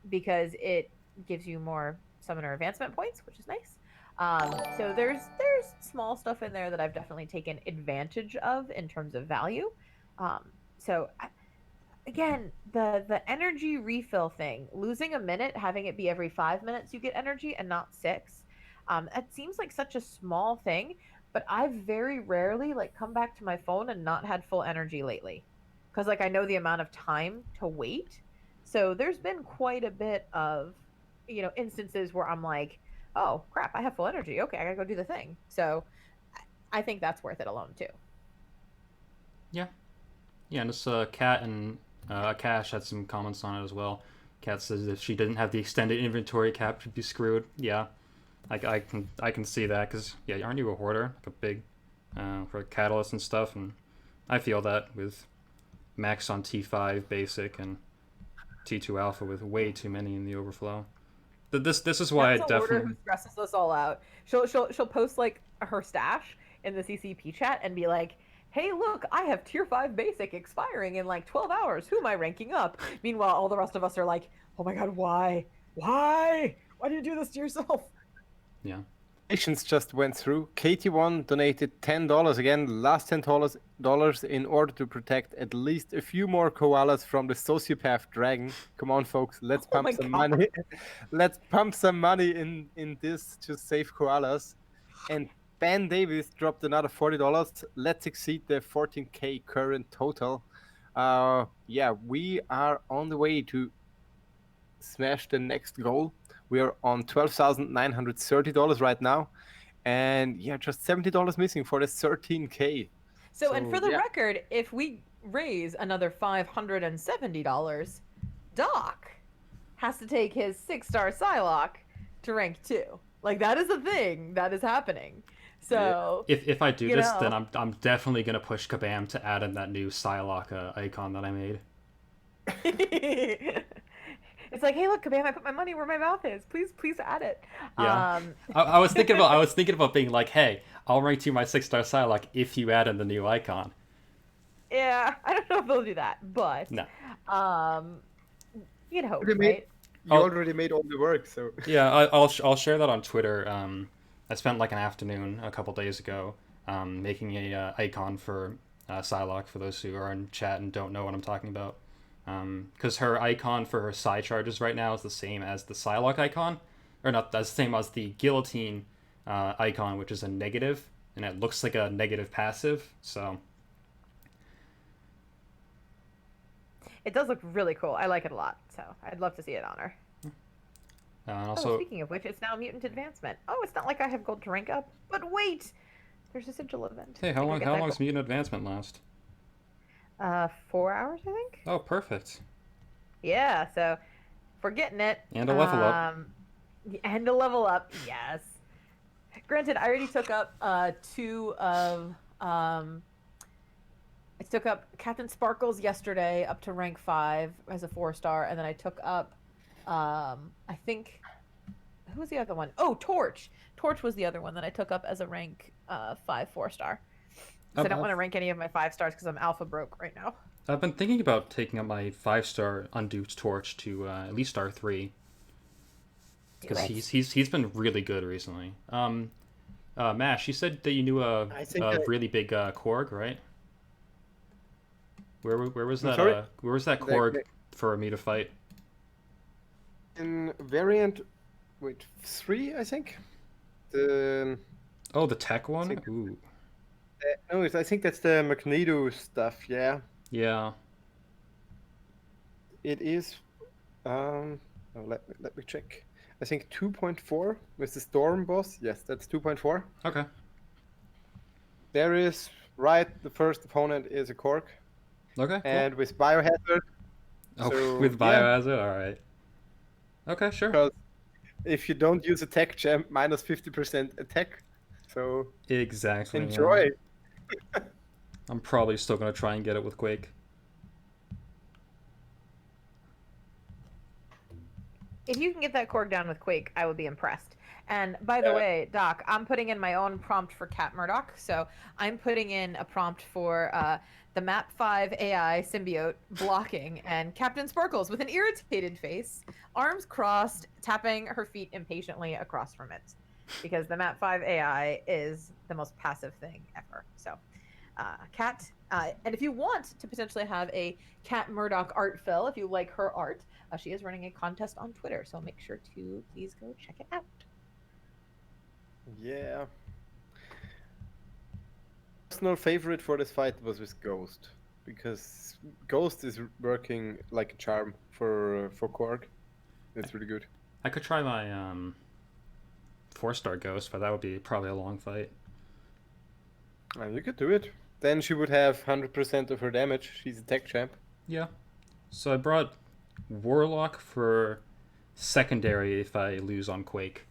because it gives you more summoner advancement points, which is nice. So there's small stuff in there that I've definitely taken advantage of in terms of value. So again, the energy refill thing, losing a minute, having it be every 5 minutes you get energy and not 6. It seems like such a small thing, but I've very rarely like come back to my phone and not had full energy lately, because like I know the amount of time to wait. So there's been quite a bit of instances where I'm like, oh crap, I have full energy, okay, I gotta go do the thing. So I think that's worth it alone too. Yeah, and this Kat and Cash had some comments on it as well. Kat says if she didn't have the extended inventory cap, she'd be screwed. Yeah, I can see that, because yeah, aren't you a hoarder, like a big for catalysts and stuff? And I feel that with Max on T5 basic and T2 alpha with way too many in the overflow. This is why That's I a hoarder definitely who stresses us all out. She'll post like her stash in the CCP chat and be like, hey, look, I have tier 5 basic expiring in like 12 hours. Who am I ranking up? Meanwhile, all the rest of us are like, oh my god, why? Why do you do this to yourself? yeah. Donations just went through. KT1 donated $10 again, last $10 in order to protect at least a few more koalas from the sociopath dragon. Come on, folks, let's Oh pump my some God. money. Let's pump some money in this to save koalas. And Ben Davis dropped another $40. Let's exceed the 14K current total. Yeah, we are on the way to smash the next goal. We are on $12,930 right now, and yeah, just $70 missing for the 13K. So, and for the yeah. record, if we raise another $570, Doc has to take his 6-star Psylocke to rank 2. Like, that is a thing that is happening. So if I do this, then I'm definitely gonna push Kabam to add in that new Psylocke icon that I made. It's like, hey, look, Kabam, I put my money where my mouth is. Please add it. Yeah. I was thinking about being like, hey, I'll rank you my 6-star Psylocke if you add in the new icon. Yeah, I don't know if they'll do that, but No. you'd hope, You right? already made all the work, so Yeah, I'll share that on Twitter. I spent like an afternoon a couple days ago making a icon for Psylocke, for those who are in chat and don't know what I'm talking about. Because her icon for her Psy charges right now is the same as the Psylocke icon, or not, that's the same as the Guillotine icon, which is a negative, and it looks like a negative passive. So It does look really cool. I like it a lot, so I'd love to see it on her. And Oh, also, speaking of which, it's now Mutant Advancement. Oh, it's not like I have gold rank up. But wait! There's a sigil event. hey, I how think I'll long get how that long does gold. Mutant Advancement last? 4 hours, I think? Oh, perfect. Yeah, so if we're getting it. And a level up. And a level up, yes. Granted, I already took up two of I took up Captain Sparkles yesterday up to rank 5 as a 4-star, and then I took up I think who was the other one? Oh, Torch. Torch was the other one that I took up as a rank 5 4-star. So I don't want to rank any of my 5 stars because I'm alpha broke right now. I've been thinking about taking up my 5-star Unduped Torch to at least star 3. Because he's been really good recently. Mash, you said that you knew a really big Korg, right? Where was that? Where was that Korg for me to fight? In variant, wait, 3, I think. The tech one. Ooh. No, I think that's the Magneto stuff. Yeah. Yeah. It is. Oh, let me check. I think 2.4 with the Storm boss. Yes, that's 2.4. Okay. There is the first opponent is a Korg. Okay. Cool. And with Biohazard. Oh, so, with Biohazard, all right. Okay, sure. Because if you don't use attack gem, minus 50% attack. So exactly. Enjoy. Yeah. I'm probably still gonna try and get it with Quake. If you can get that Korg down with Quake, I would be impressed. And by the way, Doc, I'm putting in my own prompt for Cat Murdoch. So I'm putting in a prompt for the Map 5 AI symbiote blocking and Captain Sparkles with an irritated face, arms crossed, tapping her feet impatiently across from it. Because the Map 5 AI is the most passive thing ever. So, Cat. And if you want to potentially have a Cat Murdoch art fill, if you like her art, she is running a contest on Twitter. So make sure to please go check it out. Yeah. Personal favorite for this fight was with Ghost, because Ghost is working like a charm for Korg. It's really good. I could try my 4-star Ghost, but that would be probably a long fight. You could do it. Then she would have 100% of her damage. She's a tech champ. Yeah. So I brought Warlock for secondary if I lose on Quake.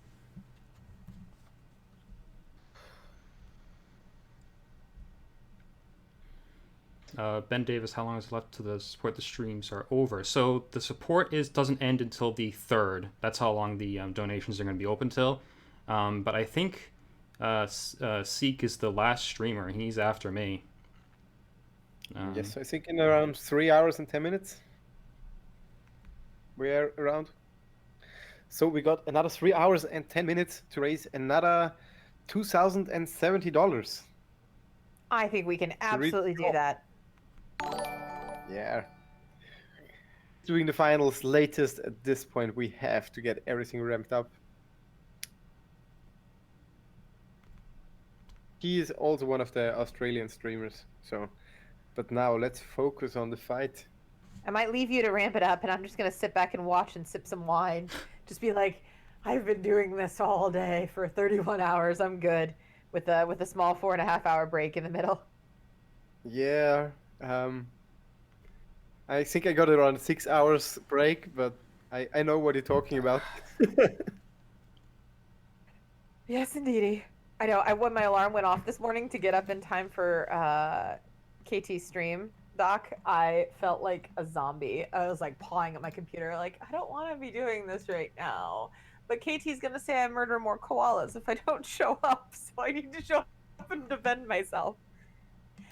Ben Davis, how long is left to the support? The streams are over. So the support doesn't end until the 3rd. That's how long the donations are going to be open till. But I think Seek is the last streamer. He's after me. Yes, I think in around 3 hours and 10 minutes. We're around. So we got another 3 hours and 10 minutes to raise another $2,070. I think we can absolutely do that. Yeah. Doing the finals latest at this point, we have to get everything ramped up. He is also one of the Australian streamers, so. But now let's focus on the fight. I might leave you to ramp it up, and I'm just gonna sit back and watch and sip some wine. Just be like, I've been doing this all day for 31 hours. I'm good with a small 4.5-hour break in the middle. Yeah. I think I got around 6 hours break, but I know what you're talking about. Yes, indeedy. I know. When my alarm went off this morning to get up in time for KT stream, Doc, I felt like a zombie. I was like pawing at my computer, like, I don't want to be doing this right now. But KT's gonna say I murder more koalas if I don't show up, so I need to show up and defend myself.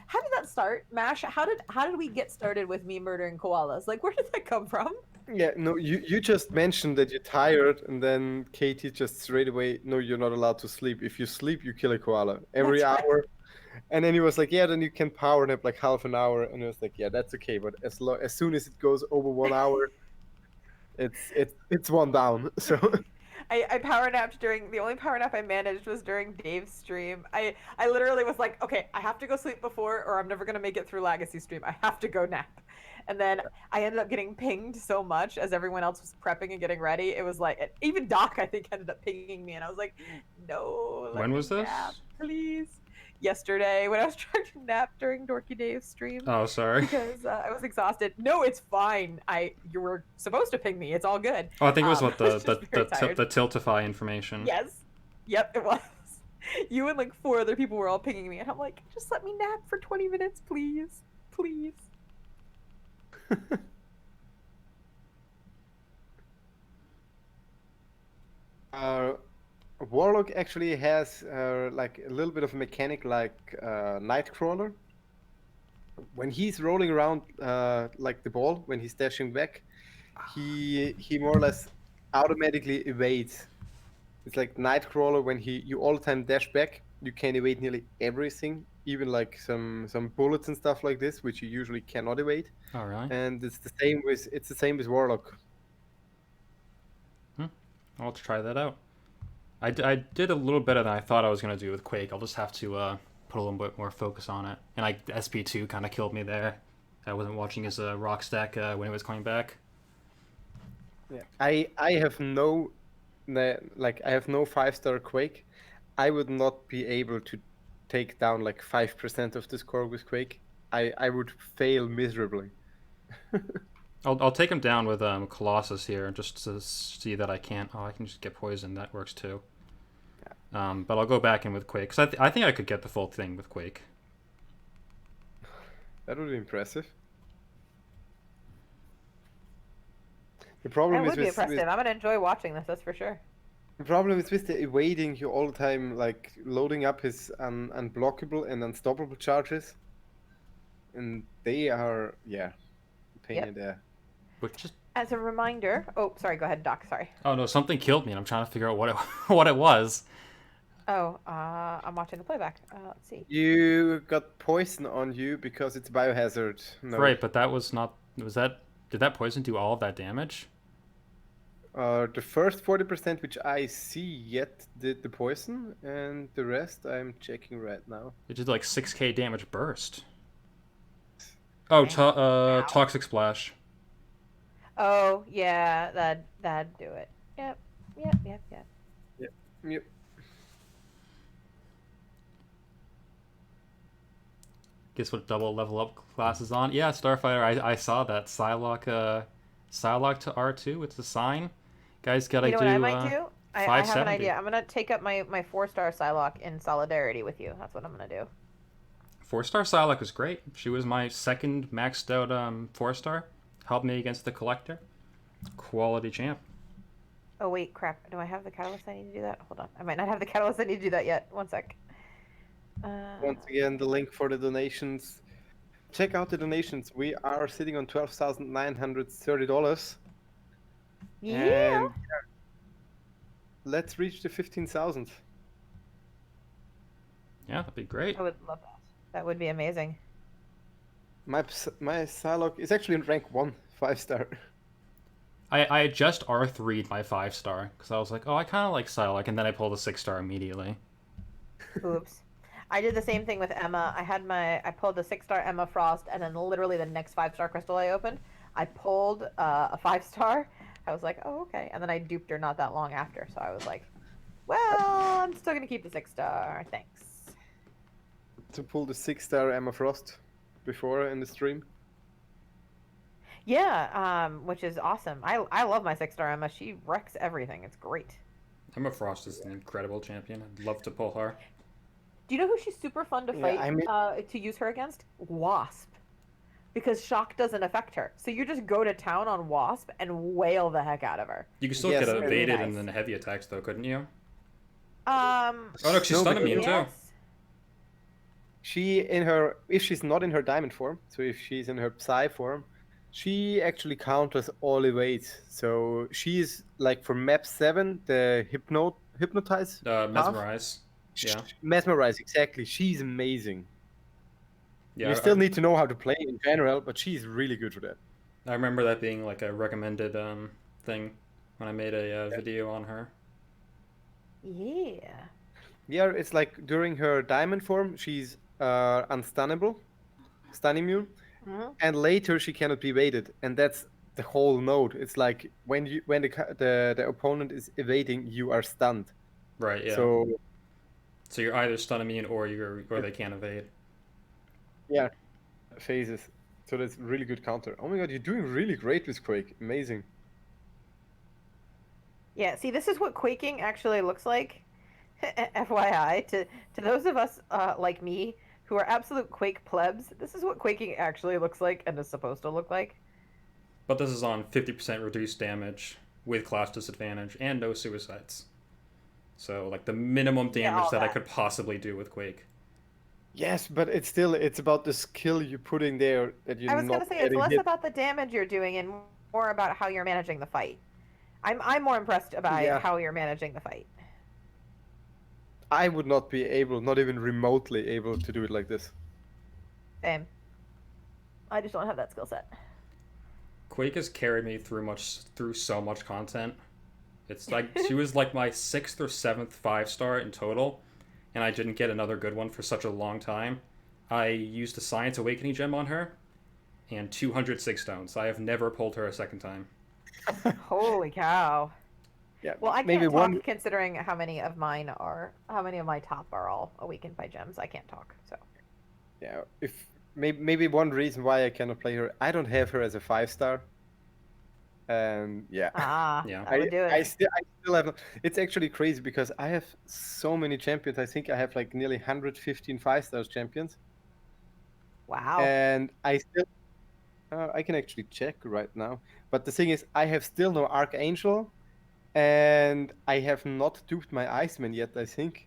How did that start, Mash? How did we get started with me murdering koalas? Like, where did that come from? Yeah, no, you just mentioned that you're tired, and then Katie just straight away, no, you're not allowed to sleep. If you sleep, you kill a koala every That's hour. Right. And then he was like, yeah, then you can power nap like half an hour. And I was like, yeah, that's okay. But as soon as it goes over 1 hour, it's one down. So I power napped during the only power nap I managed was during Dave's stream. I literally was like, okay, I have to go sleep before, or I'm never gonna make it through Legacy stream. I have to go nap. And then I ended up getting pinged so much as everyone else was prepping and getting ready. It was like even Doc I think ended up pinging me, and I was like, no, let When me was this? nap, please. Yesterday when I was trying to nap during Dorky Dave's stream. Oh, sorry. Because I was exhausted. No, it's fine. You were supposed to ping me. It's all good. Oh, I think it was what I was just very tired. the Tiltify information. Yes. Yep, it was. You and like 4 other people were all pinging me, and I'm like, just let me nap for 20 minutes, please. Please. Warlock actually has like a little bit of a mechanic like Nightcrawler. When he's rolling around like the ball, when he's dashing back, he more or less automatically evades. It's like Nightcrawler when you all the time dash back, you can evade nearly everything, even like some bullets and stuff like this, which you usually cannot evade. Oh, really? And it's the same with Warlock. I'll have to try that out. I did a little better than I thought I was going to do with Quake. I'll just have to put a little bit more focus on it. And like SP2 kind of killed me there. I wasn't watching his rock stack when it was coming back. Yeah, I have no 5-star Quake. I would not be able to take down like 5% of the score with Quake. I would fail miserably. I'll take him down with Colossus here just to see that I can't. Oh, I can just get poisoned. That works too. But I'll go back in with Quake because I think I could get the full thing with Quake. That would be impressive. The problem That is would be impressive. I'm gonna enjoy watching this. That's for sure. the problem is with the evading you all the time, like loading up his unblockable and unstoppable charges, and they are pain in the. Which is As a reminder, oh, sorry, go ahead, Doc. Sorry. oh no, something killed me, and I'm trying to figure out what it what it was. Oh, I'm watching the playback. Let's see. You got poison on you because it's biohazard. No. Right, but that was not. Was that? Did that poison do all of that damage? The first 40%, which I see yet, did the poison, and the rest I'm checking right now. It did like 6k damage burst. Oh, Toxic Splash. Oh, yeah, that'd do it. Yep. Yep. Guess what double level up class is on? Yeah, Starfighter. I saw that Psylocke to R2. It's a sign. Guys gotta You know do. what I might do? I have an 570. idea. I'm gonna take up my 4-star Psylocke in solidarity with you. That's what I'm gonna do. 4-star Psylocke was great. She was my second maxed out 4-star. Helped me against the Collector. Quality champ. Oh wait, crap. Do I have the catalyst I need to do that? Hold on. I might not have the catalyst I need to do that yet. One sec. Once again, the link for the donations. Check out the donations. We are sitting on $12,930. Yeah. And let's reach the 15,000. Yeah, that'd be great. I would love that. That would be amazing. My Psylocke is actually in rank 1, 5-star. I just R3'd my 5-star because I was like, oh, I kind of like Psylocke, and then I pulled a 6-star immediately. Oops. I did the same thing with Emma. I pulled a 6-star Emma Frost, and then literally the next 5-star crystal I opened, I pulled a 5-star. I was like, oh, okay. And then I duped her not that long after. So I was like, well, I'm still going to keep the 6-star. Thanks. To pull the 6-star Emma Frost before in the stream. Yeah, which is awesome. I love my 6-star Emma. She wrecks everything. It's great. Emma Frost is an incredible champion. I'd love to pull her. Do you know who she's super fun to fight, I mean- to use her against? Wasp. Because shock doesn't affect her. So you just go to town on Wasp and wail the heck out of her. You could still Yes, get really evaded nice. and then heavy attacks, though, couldn't you? Oh Oh, no, she's No, stun because- immune, too. yes. If she's not in her diamond form, so if she's in her Psy form, she actually counters all evades. So she's like for map 7, the hypnotize. Mesmerize. Yeah. Mesmerize, exactly. She's amazing. Yeah, You still need to know how to play in general, but she's really good for that. I remember that being like a recommended thing when I made a video on her. Yeah. Yeah, it's like during her diamond form, she's unstunnable, stun immune, Mhm. and later she cannot be evaded, and that's the whole node. It's like when the opponent is evading, you are stunned. Right. Yeah. So So you're either stun immune or they can't evade. yeah, phases. So that's really good counter. Oh my god, you're doing really great with Quake. Amazing. Yeah, see, this is what quaking actually looks like. FYI, to those of us like me who are absolute Quake plebs, this is what quaking actually looks like and is supposed to look like. But this is on 50% reduced damage with class disadvantage and no suicides. So like the minimum Yeah, damage all that I that. could possibly do with Quake. Yes, but it's about the skill you're putting there that you're I was not gonna say it's getting less hit. about the damage you're doing and more about how you're managing the fight. I'm more impressed by Yeah, how you're managing the fight. I would not be able, not even remotely able to do it like this. Same. I just don't have that skill set. Quake has carried me through so much content. It's like she was like my 6th or 7th 5-star in total, and I didn't get another good one for such a long time. I used a Science Awakening gem on her and 206 stones. I have never pulled her a second time. Holy cow. Yeah, Well, I maybe can't talk one. considering how many of my top are all awakened by gems. I can't talk, so. Yeah, if maybe one reason why I cannot play her, I don't have her as a 5-star, and yeah, Ah, Yeah. that would do it. I still have. It's actually crazy because I have so many champions. I think I have like nearly 115 5-star champions, Wow. and I still I can actually check right now. But the thing is, I have still no Archangel, and I have not duped my Iceman yet, I think.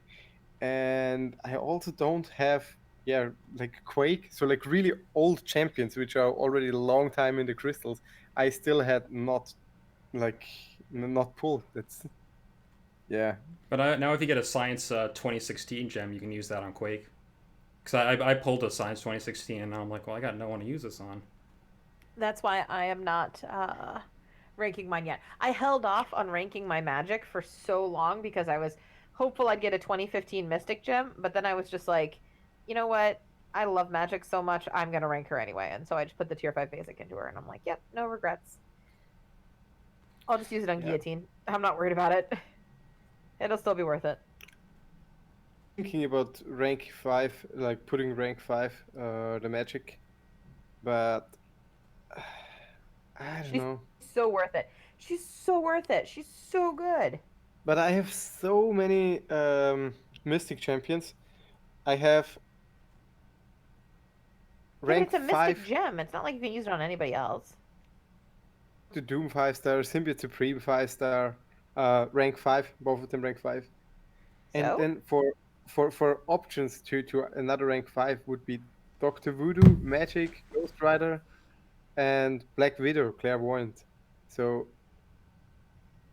And I also don't have, yeah, like Quake. So like really old champions, which are already a long time in the crystals. I still had not like not pulled. That's yeah. But now if you get a Science 2016 gem, you can use that on Quake. Because I pulled a Science 2016 and now I'm like, well, I got no one to use this on. That's why I am not ranking mine yet. I held off on ranking my magic for so long because I was hopeful I'd get a 2015 Mystic gem, but then I was just like, you know what? I love magic so much, I'm going to rank her anyway. And so I just put the tier 5 basic into her, and I'm like, yep, no regrets. I'll just use it on Yeah. guillotine. I'm not worried about it. It'll still be worth it. Thinking about rank 5, like putting rank 5, the magic, but I don't She's know. so worth it. She's so worth it. She's so good. But I have so many Mystic champions. I have But rank it's a Mystic 5 gem. It's not like you can use it on anybody else. to Doom 5-star, Symbiote Supreme 5-star, rank 5, both of them rank 5. And So, then for options to another rank 5 would be Doctor Voodoo, Magic, Ghost Rider, and Black Widow, Clairvoyant. So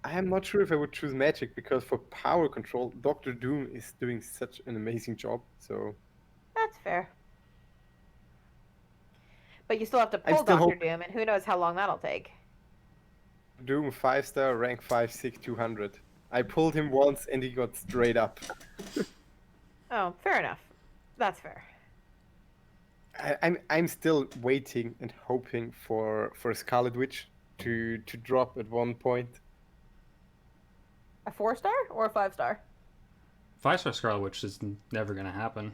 I am not sure if I would choose Magic because for power control, Doctor Doom is doing such an amazing job. So that's fair. But you still have to I'm pull still Doctor hoping Doom, and who knows how long that'll take. Doom 5-star, rank 5, 6, 200. I pulled him once and he got straight up. Oh, fair enough. That's fair. I'm still waiting and hoping for Scarlet Witch to drop at one point. A 4-star or a 5-star? 5-star Scarlet Witch is never going to happen.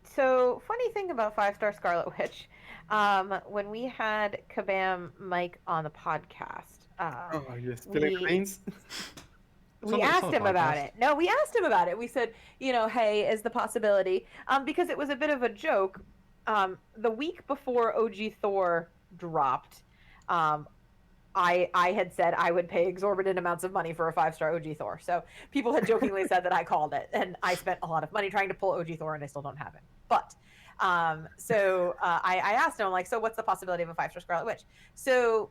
So, funny thing about 5-star Scarlet Witch, when we had Kabam Mike on the podcast, Oh, you're spilling we beans? we asked him about it. No, we asked him about it. We said, hey, is the possibility? Because it was a bit of a joke. The week before OG Thor dropped, I had said I would pay exorbitant amounts of money for a 5-star OG Thor. So people had jokingly said that I called it, and I spent a lot of money trying to pull OG Thor, and I still don't have it. But I asked him, I'm like, so what's the possibility of a 5-star Scarlet Witch? So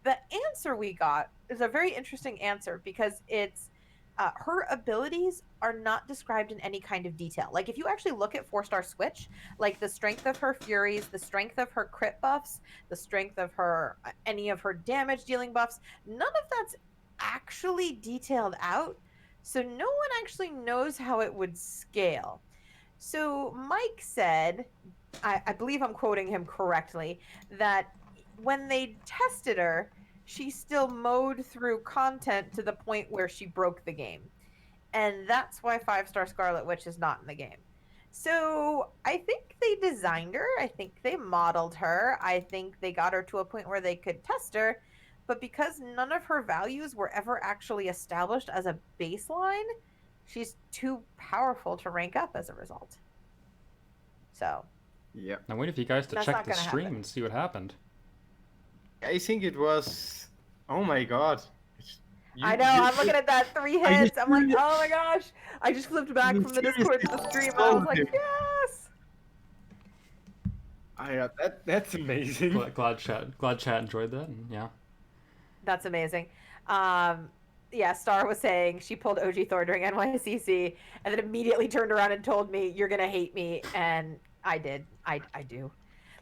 the answer we got is a very interesting answer because it's her abilities are not described in any kind of detail. Like if you actually look at 4-star Switch, like the strength of her Furies, the strength of her crit buffs, the strength of her any of her damage dealing buffs, none of that's actually detailed out. So no one actually knows how it would scale. So Mike said, I believe I'm quoting him correctly, that when they tested her, she still mowed through content to the point where she broke the game. And that's why 5-star Scarlet Witch is not in the game. So I think they designed her. I think they modeled her. I think they got her to a point where they could test her. But because none of her values were ever actually established as a baseline, she's too powerful to rank up as a result. So Yeah. I'm waiting for you guys to That's check not the gonna stream happen. and see what happened. I think it was. Oh my god. I know, I'm looking at that 3 Are you hits. I'm like, serious? oh my gosh. I just flipped back You from the Discord to the seriously stream and I was sold like, him. yes. That's amazing. Glad chat enjoyed that. And yeah. That's amazing. Yeah, Star was saying she pulled OG Thor during NYCC and then immediately turned around and told me, you're going to hate me. And I did. I do.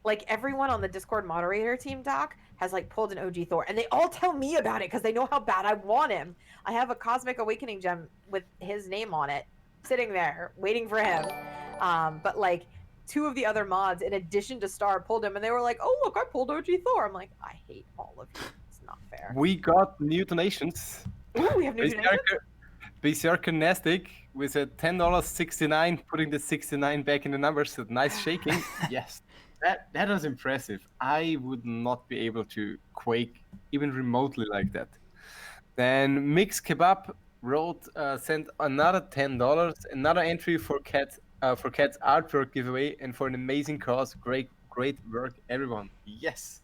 Like everyone on the Discord moderator team, Doc, has like pulled an OG Thor and they all tell me about it because they know how bad I want him. I have a Cosmic Awakening gem with his name on it sitting there waiting for him. But like 2 of the other mods, in addition to Star, pulled him and they were like, oh, look, I pulled OG Thor. I'm like, I hate all of you. It's not fair. We got new donations. Ooh, we have new donations? Berserker Nastic with a $10.69, putting the 69 back in the numbers. So nice shaking. Yes. That was impressive. I would not be able to quake even remotely like that. Then Mix Kebab wrote, sent another $10, another entry for Cat's artwork giveaway, and for an amazing cause. Great work, everyone. Yes,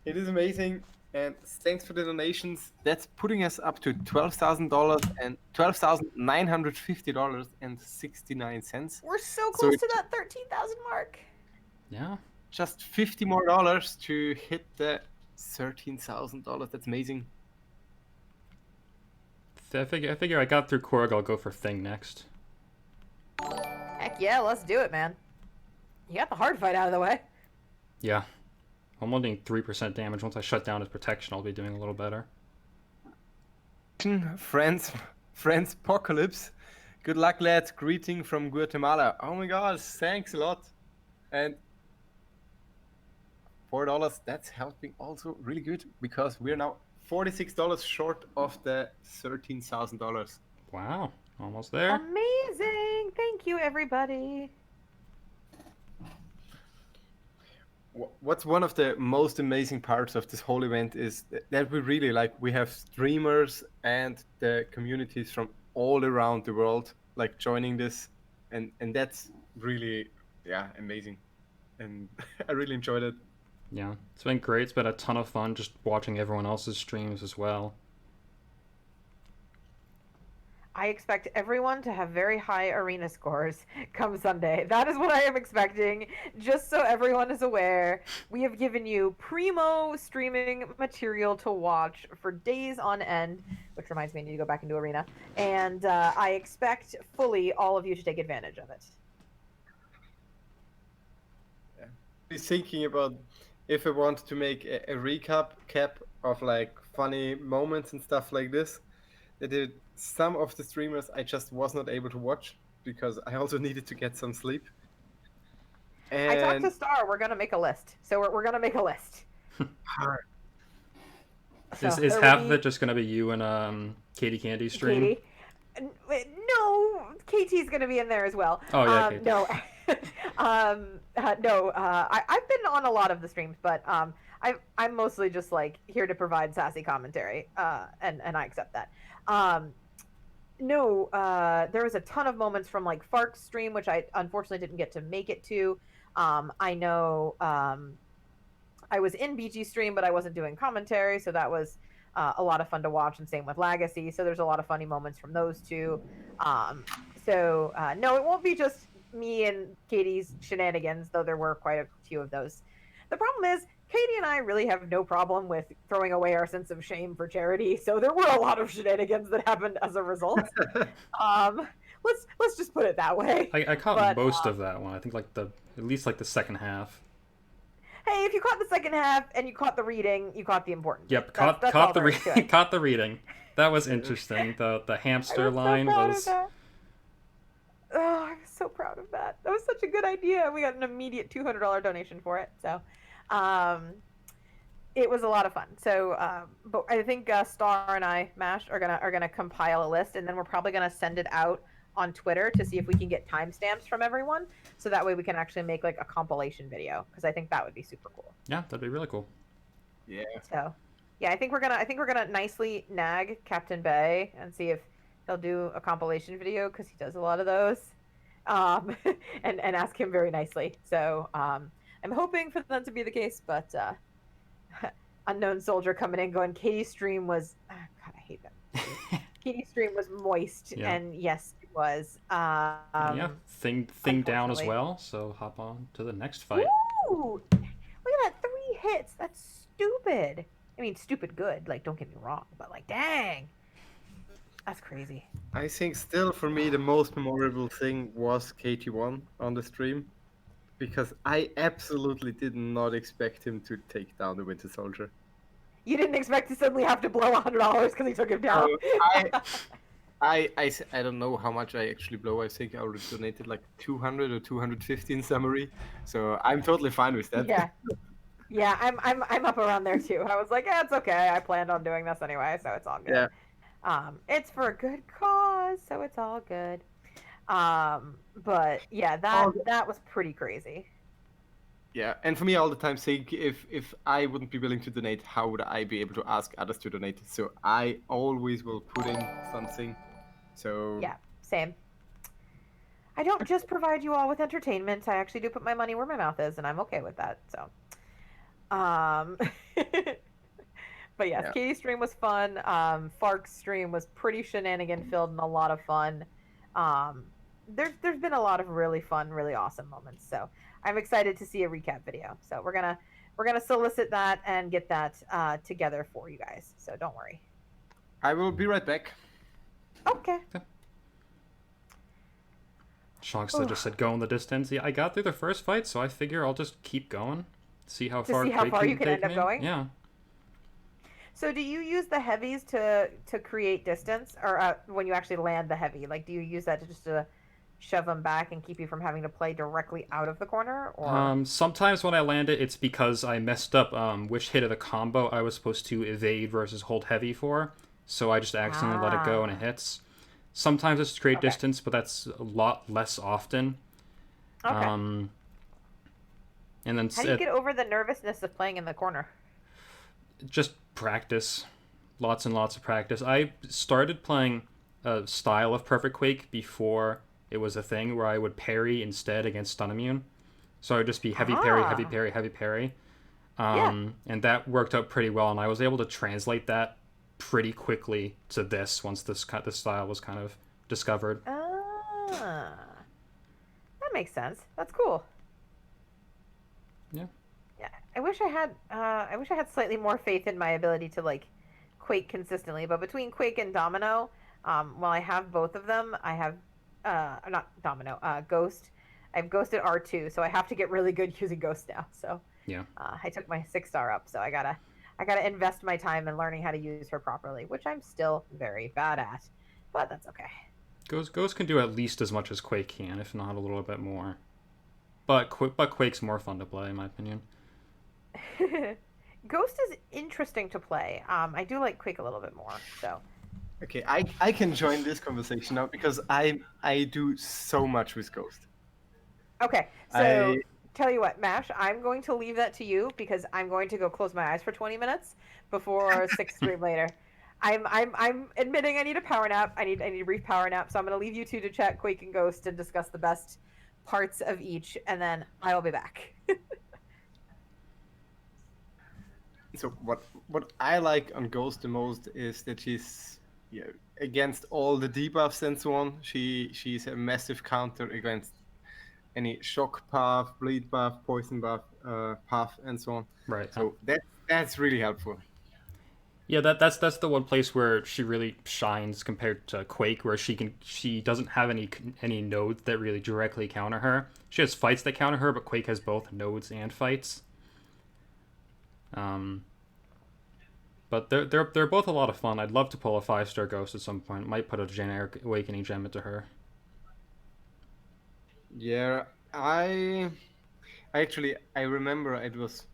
it is amazing, and thanks for the donations. That's putting us up to $12,000 and $12,950.69. We're so close to it's that 13,000 mark. Yeah. just $50 more to hit the $13,000. That's amazing. I figure I got through Korg. I'll go for Thing next. Heck yeah, let's do it, man. You got the hard fight out of the way. Yeah. I'm only doing 3% damage. Once I shut down his protection, I'll be doing a little better. Friends, Apocalypse. Good luck, lads. Greeting from Guatemala. Oh my god, thanks a lot. And $4, that's helping also really good because we're now $46 short of the $13,000. Wow. Almost there. Amazing. Thank you, everybody. What's one of the most amazing parts of this whole event is that we really we have streamers and the communities from all around the world joining this, and that's really amazing, and I really enjoyed it. Yeah, it's been great. It's been a ton of fun just watching everyone else's streams as well. I expect everyone to have very high arena scores come Sunday. That is what I am expecting. Just so everyone is aware, we have given you primo streaming material to watch for days on end, which reminds me I need to go back into arena. And I expect fully all of you to take advantage of it. Yeah. Be thinking about if I want to make a recap of funny moments and stuff like this. Some of the streamers I just was not able to watch because I also needed to get some sleep. And I talked to Star. We're gonna make a list. So we're gonna make a list. Is half of it just gonna be you and Katie Candy's stream? Katie? No, KT's gonna be in there as well. Oh yeah, Katie. No, no. I've been on a lot of the streams, but I'm mostly just here to provide sassy commentary, and I accept that. No, there was a ton of moments from Fark's stream, which I unfortunately didn't get to make it to. I know I was in BG's stream, but I wasn't doing commentary, so that was a lot of fun to watch, and same with Legacy. So there's a lot of funny moments from those two. No, it won't be just me and Katie's shenanigans, though there were quite a few of those. The problem is, Katie and I really have no problem with throwing away our sense of shame for charity, so there were a lot of shenanigans that happened as a result. Let's just put it that way. I caught most of that one. I think at least the second half. hey, if you caught the second half and you caught the reading, you caught the important. Yep, That's all caught the there is to it. caught the reading. That was interesting. The I hamster was so line proud of was that. Oh, I was so proud of that. That was such a good idea. We got an immediate $200 donation for it. So, it was a lot of fun. So, but I think Star and I, Mash, are gonna compile a list, and then we're probably gonna send it out on Twitter to see if we can get timestamps from everyone, so that way we can actually make like a compilation video, because I think that would be super cool. yeah, that'd be really cool. Yeah. So, yeah, I think we're gonna nicely nag Captain Bay and see if he'll do a compilation video, because he does a lot of those, and ask him very nicely. So, I'm hoping for that to be the case, but unknown soldier coming in going, Katie's stream was, God, I hate that. Katie's stream was moist, Yeah. and yes, it was. Yeah, thing down as unfortunately. well. So hop on to the next fight. Ooh, look at that, 3 hits. That's stupid. I mean, stupid good. Like, don't get me wrong, but like, dang, that's crazy. I think still for me the most memorable thing was KT1 on the stream, because I absolutely did not expect him to take down the Winter Soldier. You didn't expect to suddenly have to blow $100 because he took him down. I don't know how much I actually blow. I think I already donated like 200 or 250 in summary, so I'm totally fine with that. Yeah, I'm up around there too. I was like, yeah, it's okay. I planned on doing this anyway, so it's all good. Yeah. It's for a good cause, so it's all good. But yeah, that was pretty crazy. Yeah, and for me, all the time think if I wouldn't be willing to donate, how would I be able to ask others to donate? So I always will put in something. So yeah, same. I don't just provide you all with entertainment. I actually do put my money where my mouth is, and I'm okay with that. So, but yes, Yeah. Katie's stream was fun. Fark's stream was pretty shenanigan filled and a lot of fun. There's been a lot of really fun, really awesome moments. So I'm excited to see a recap video. So we're gonna solicit that and get that together for you guys. So don't worry. I will be right back. Okay. Shonksta just said go in the distance. Yeah, I got through the first fight, so I figure I'll just keep going. See how far you can end up going? Yeah. So do you use the heavies to create distance, or when you actually land the heavy, like do you use that to shove them back and keep you from having to play directly out of the corner? Or Sometimes when I land it, it's because I messed up which hit of the combo I was supposed to evade versus hold heavy for, so I just accidentally let it go and it hits. Sometimes it's to create distance, but that's a lot less often. Okay. And then how do you get over the nervousness of playing in the corner? Just practice. Lots and lots of practice. I started playing a style of Perfect Quake before it was a thing, where I would parry instead against stun immune. So I would just be heavy parry, heavy parry, heavy parry. And that worked out pretty well, and I was able to translate that pretty quickly to this once this style was kind of discovered. That makes sense. That's cool. Yeah. Yeah, I wish I had slightly more faith in my ability to like Quake consistently, but between Quake and Domino, while I have both of them, I have not Domino, Ghost. I've Ghosted R2, so I have to get really good using Ghost now. So yeah, I took my 6-star up, so I gotta invest my time in learning how to use her properly, which I'm still very bad at, but that's okay. Ghost can do at least as much as Quake can, if not a little bit more. But Quake's more fun to play, in my opinion. Ghost is interesting to play. I do like Quake a little bit more, so. Okay, I can join this conversation now because I do so much with Ghost. Okay, so tell you what, Mash, I'm going to leave that to you because I'm going to go close my eyes for 20 minutes before 6 stream later. I'm admitting I need a power nap. I need a brief power nap, so I'm going to leave you two to chat Quake and Ghost and discuss the best parts of each, and then I will be back. So what I like on Ghost the most is that she's against all the debuffs and so on. She's a massive counter against any shock path, bleed buff, poison buff, path, and so on. Right. So that's really helpful. Yeah, that's the one place where she really shines compared to Quake, where she doesn't have any nodes that really directly counter her. She has fights that counter her, but Quake has both nodes and fights. Um, but they're both a lot of fun. I'd love to pull a 5-star ghost at some point. Might put a generic awakening gem into her. Yeah, I remember it was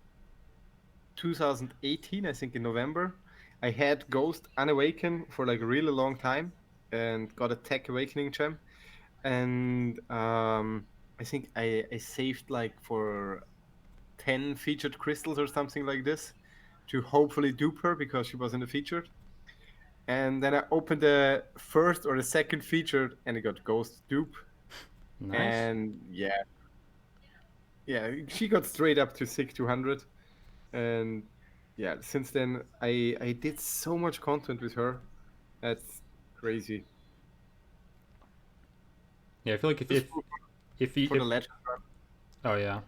2018, I think in November. I had Ghost Unawaken for like a really long time and got a Tech Awakening gem. And I think I saved like for 10 featured crystals or something like this to hopefully dupe her because she was in the featured. And then I opened the first or the second featured and it got Ghost dupe. Nice. And yeah, she got straight up to 6,200. And yeah, since then I did so much content with her. That's crazy. Yeah, I feel like Just for the if legend run. oh yeah.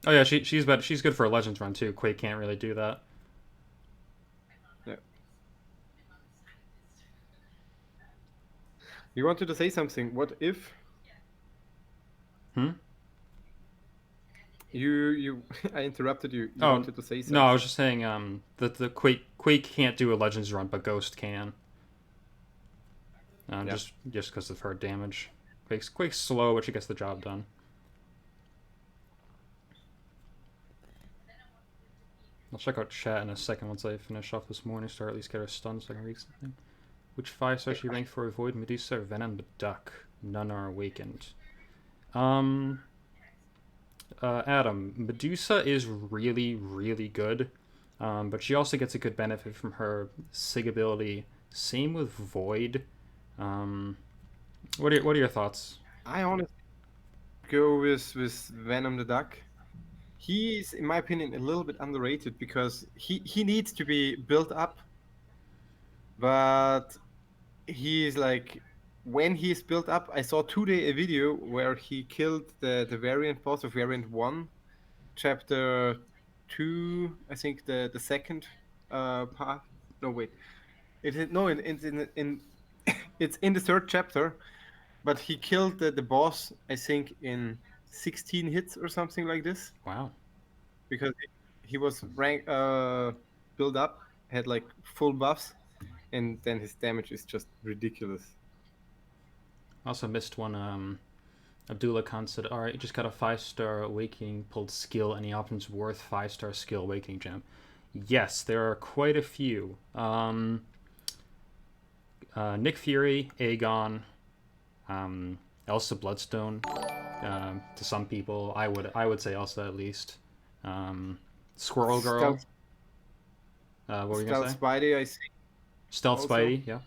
Oh yeah, she's good for a Legends run too. Quake can't really do that. Yeah. You wanted to say something. What if Hmm? you I interrupted you. You Oh wanted to say no, I was something. just saying that the Quake can't do a Legends run, but Ghost can. Yeah. Just because of her damage. Quake's slow, but she gets the job done. I'll check out chat in a second once I finish off this morning star. At least get her stunned so I can read something. Which 5-star she ranked for Void, Medusa, or Venom the Duck? None are awakened. Adam, Medusa is really, really good, but she also gets a good benefit from her Sig ability. Same with Void. Um, what are your thoughts? I honestly go with Venom the Duck. He's, in my opinion, a little bit underrated because he needs to be built up, but he's like when he's built up. I saw today a video where he killed the variant boss of variant 1, chapter 2, I think the second part. No, wait. It is no in it's in the third chapter, but he killed the boss, I think, in 16 hits or something like this Wow. because he was built up, had like full buffs, and then his damage is just ridiculous. I also missed one. Abdullah Khan said, "All right, just got a 5-star awakening pulled skill. Any options worth 5-star skill awakening gem?" Yes, there are quite a few. Nick Fury, Aegon, Elsa Bloodstone. To some people, I would say Elsa at least. Squirrel Girl. Stealth, What were you gonna say? Stealth Spidey, I think Stealth also. Spidey. Yeah.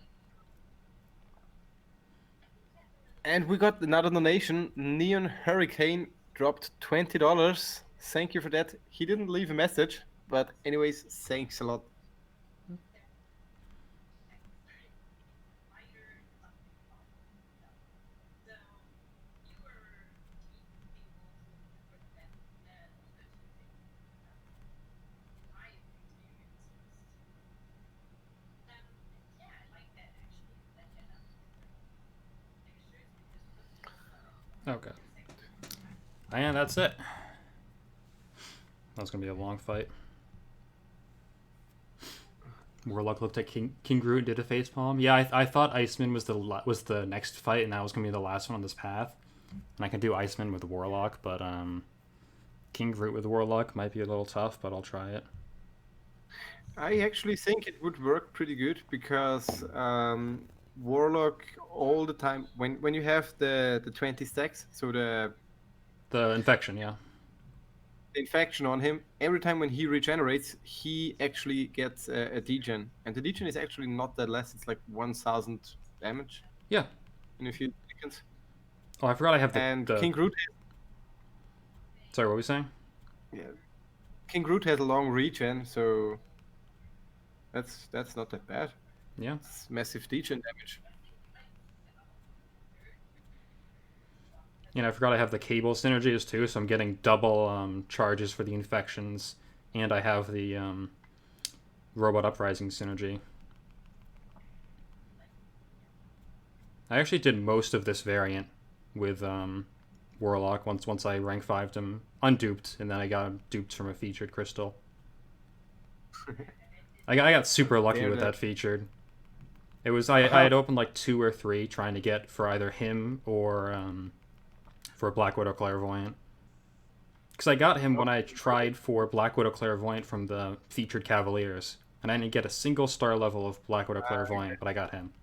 And we got another donation. Neon Hurricane dropped $20. Thank you for that. He didn't leave a message, but anyways, thanks a lot. Okay. And that's it. That's gonna be a long fight. Warlock looked at King Groot and did a facepalm. Yeah, I thought Iceman was the next fight, and that was gonna be the last one on this path. And I can do Iceman with Warlock, but King Groot with Warlock might be a little tough, but I'll try it. I actually think it would work pretty good because Warlock all the time when you have the 20 stacks, so The infection, yeah. the infection on him, every time when he regenerates, he actually gets a degen, and the degen is actually not that less. It's like 1,000 damage Yeah. in a few seconds. Oh, I forgot I have And the... King Groot, Sorry, what were we saying? yeah, King Groot has a long regen, so that's not that bad. Yeah. It's massive degen damage. And I forgot I have the cable synergies too, so I'm getting double charges for the infections, and I have the robot uprising synergy. I actually did most of this variant with Warlock once I rank 5'd him unduped, and then I got him duped from a featured crystal. I got super lucky There with the- that featured. It was I had opened like 2 or 3 trying to get for either him or for Black Widow Clairvoyant. Because I got him when I tried for Black Widow Clairvoyant from the featured Cavaliers, and I didn't get a single star level of Black Widow Clairvoyant, but I got him.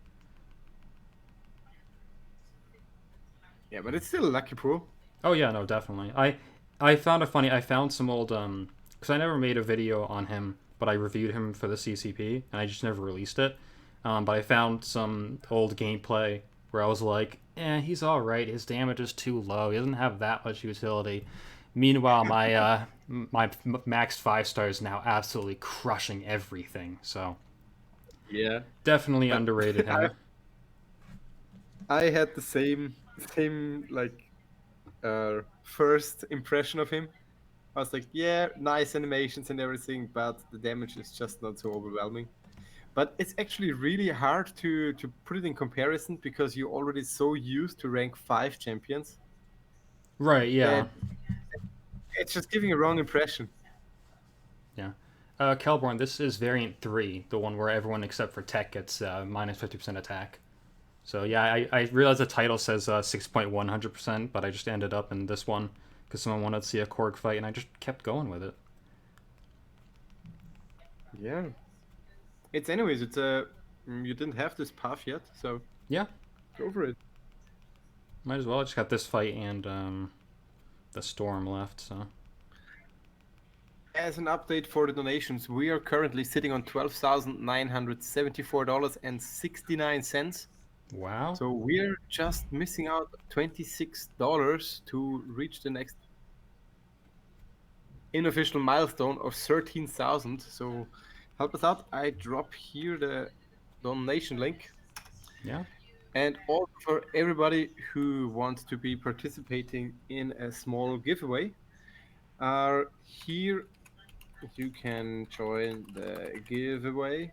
Yeah, but it's still a lucky pull. Oh yeah, no, definitely. I found it funny. I found some old because I never made a video on him, but I reviewed him for the CCP, and I just never released it. But I found some old gameplay where I was like, he's all right. His damage is too low. He doesn't have that much utility. Meanwhile, my maxed 5 stars now absolutely crushing everything. So Yeah. definitely underrated him. I had the same like first impression of him. I was like, yeah, nice animations and everything, but the damage is just not so overwhelming. But it's actually really hard to put it in comparison because you're already so used to rank 5 champions Right? Yeah. that it's just giving a wrong impression. Yeah. Kelborn, this is variant 3, the one where everyone except for Tech gets minus 50% attack. So yeah, I realized the title says 6.100%, but I just ended up in this one because someone wanted to see a Korg fight, and I just kept going with it. Yeah. It's anyways, it's a you didn't have this path yet, so Yeah, go for it. might as well. I just got this fight and the Storm left, so... As an update for the donations, we are currently sitting on $12,974.69. Wow. So we're just missing out $26 to reach the next unofficial milestone of 13,000. So help us out. I drop here the donation link. Yeah. And also for everybody who wants to be participating in a small giveaway, here you can join the giveaway.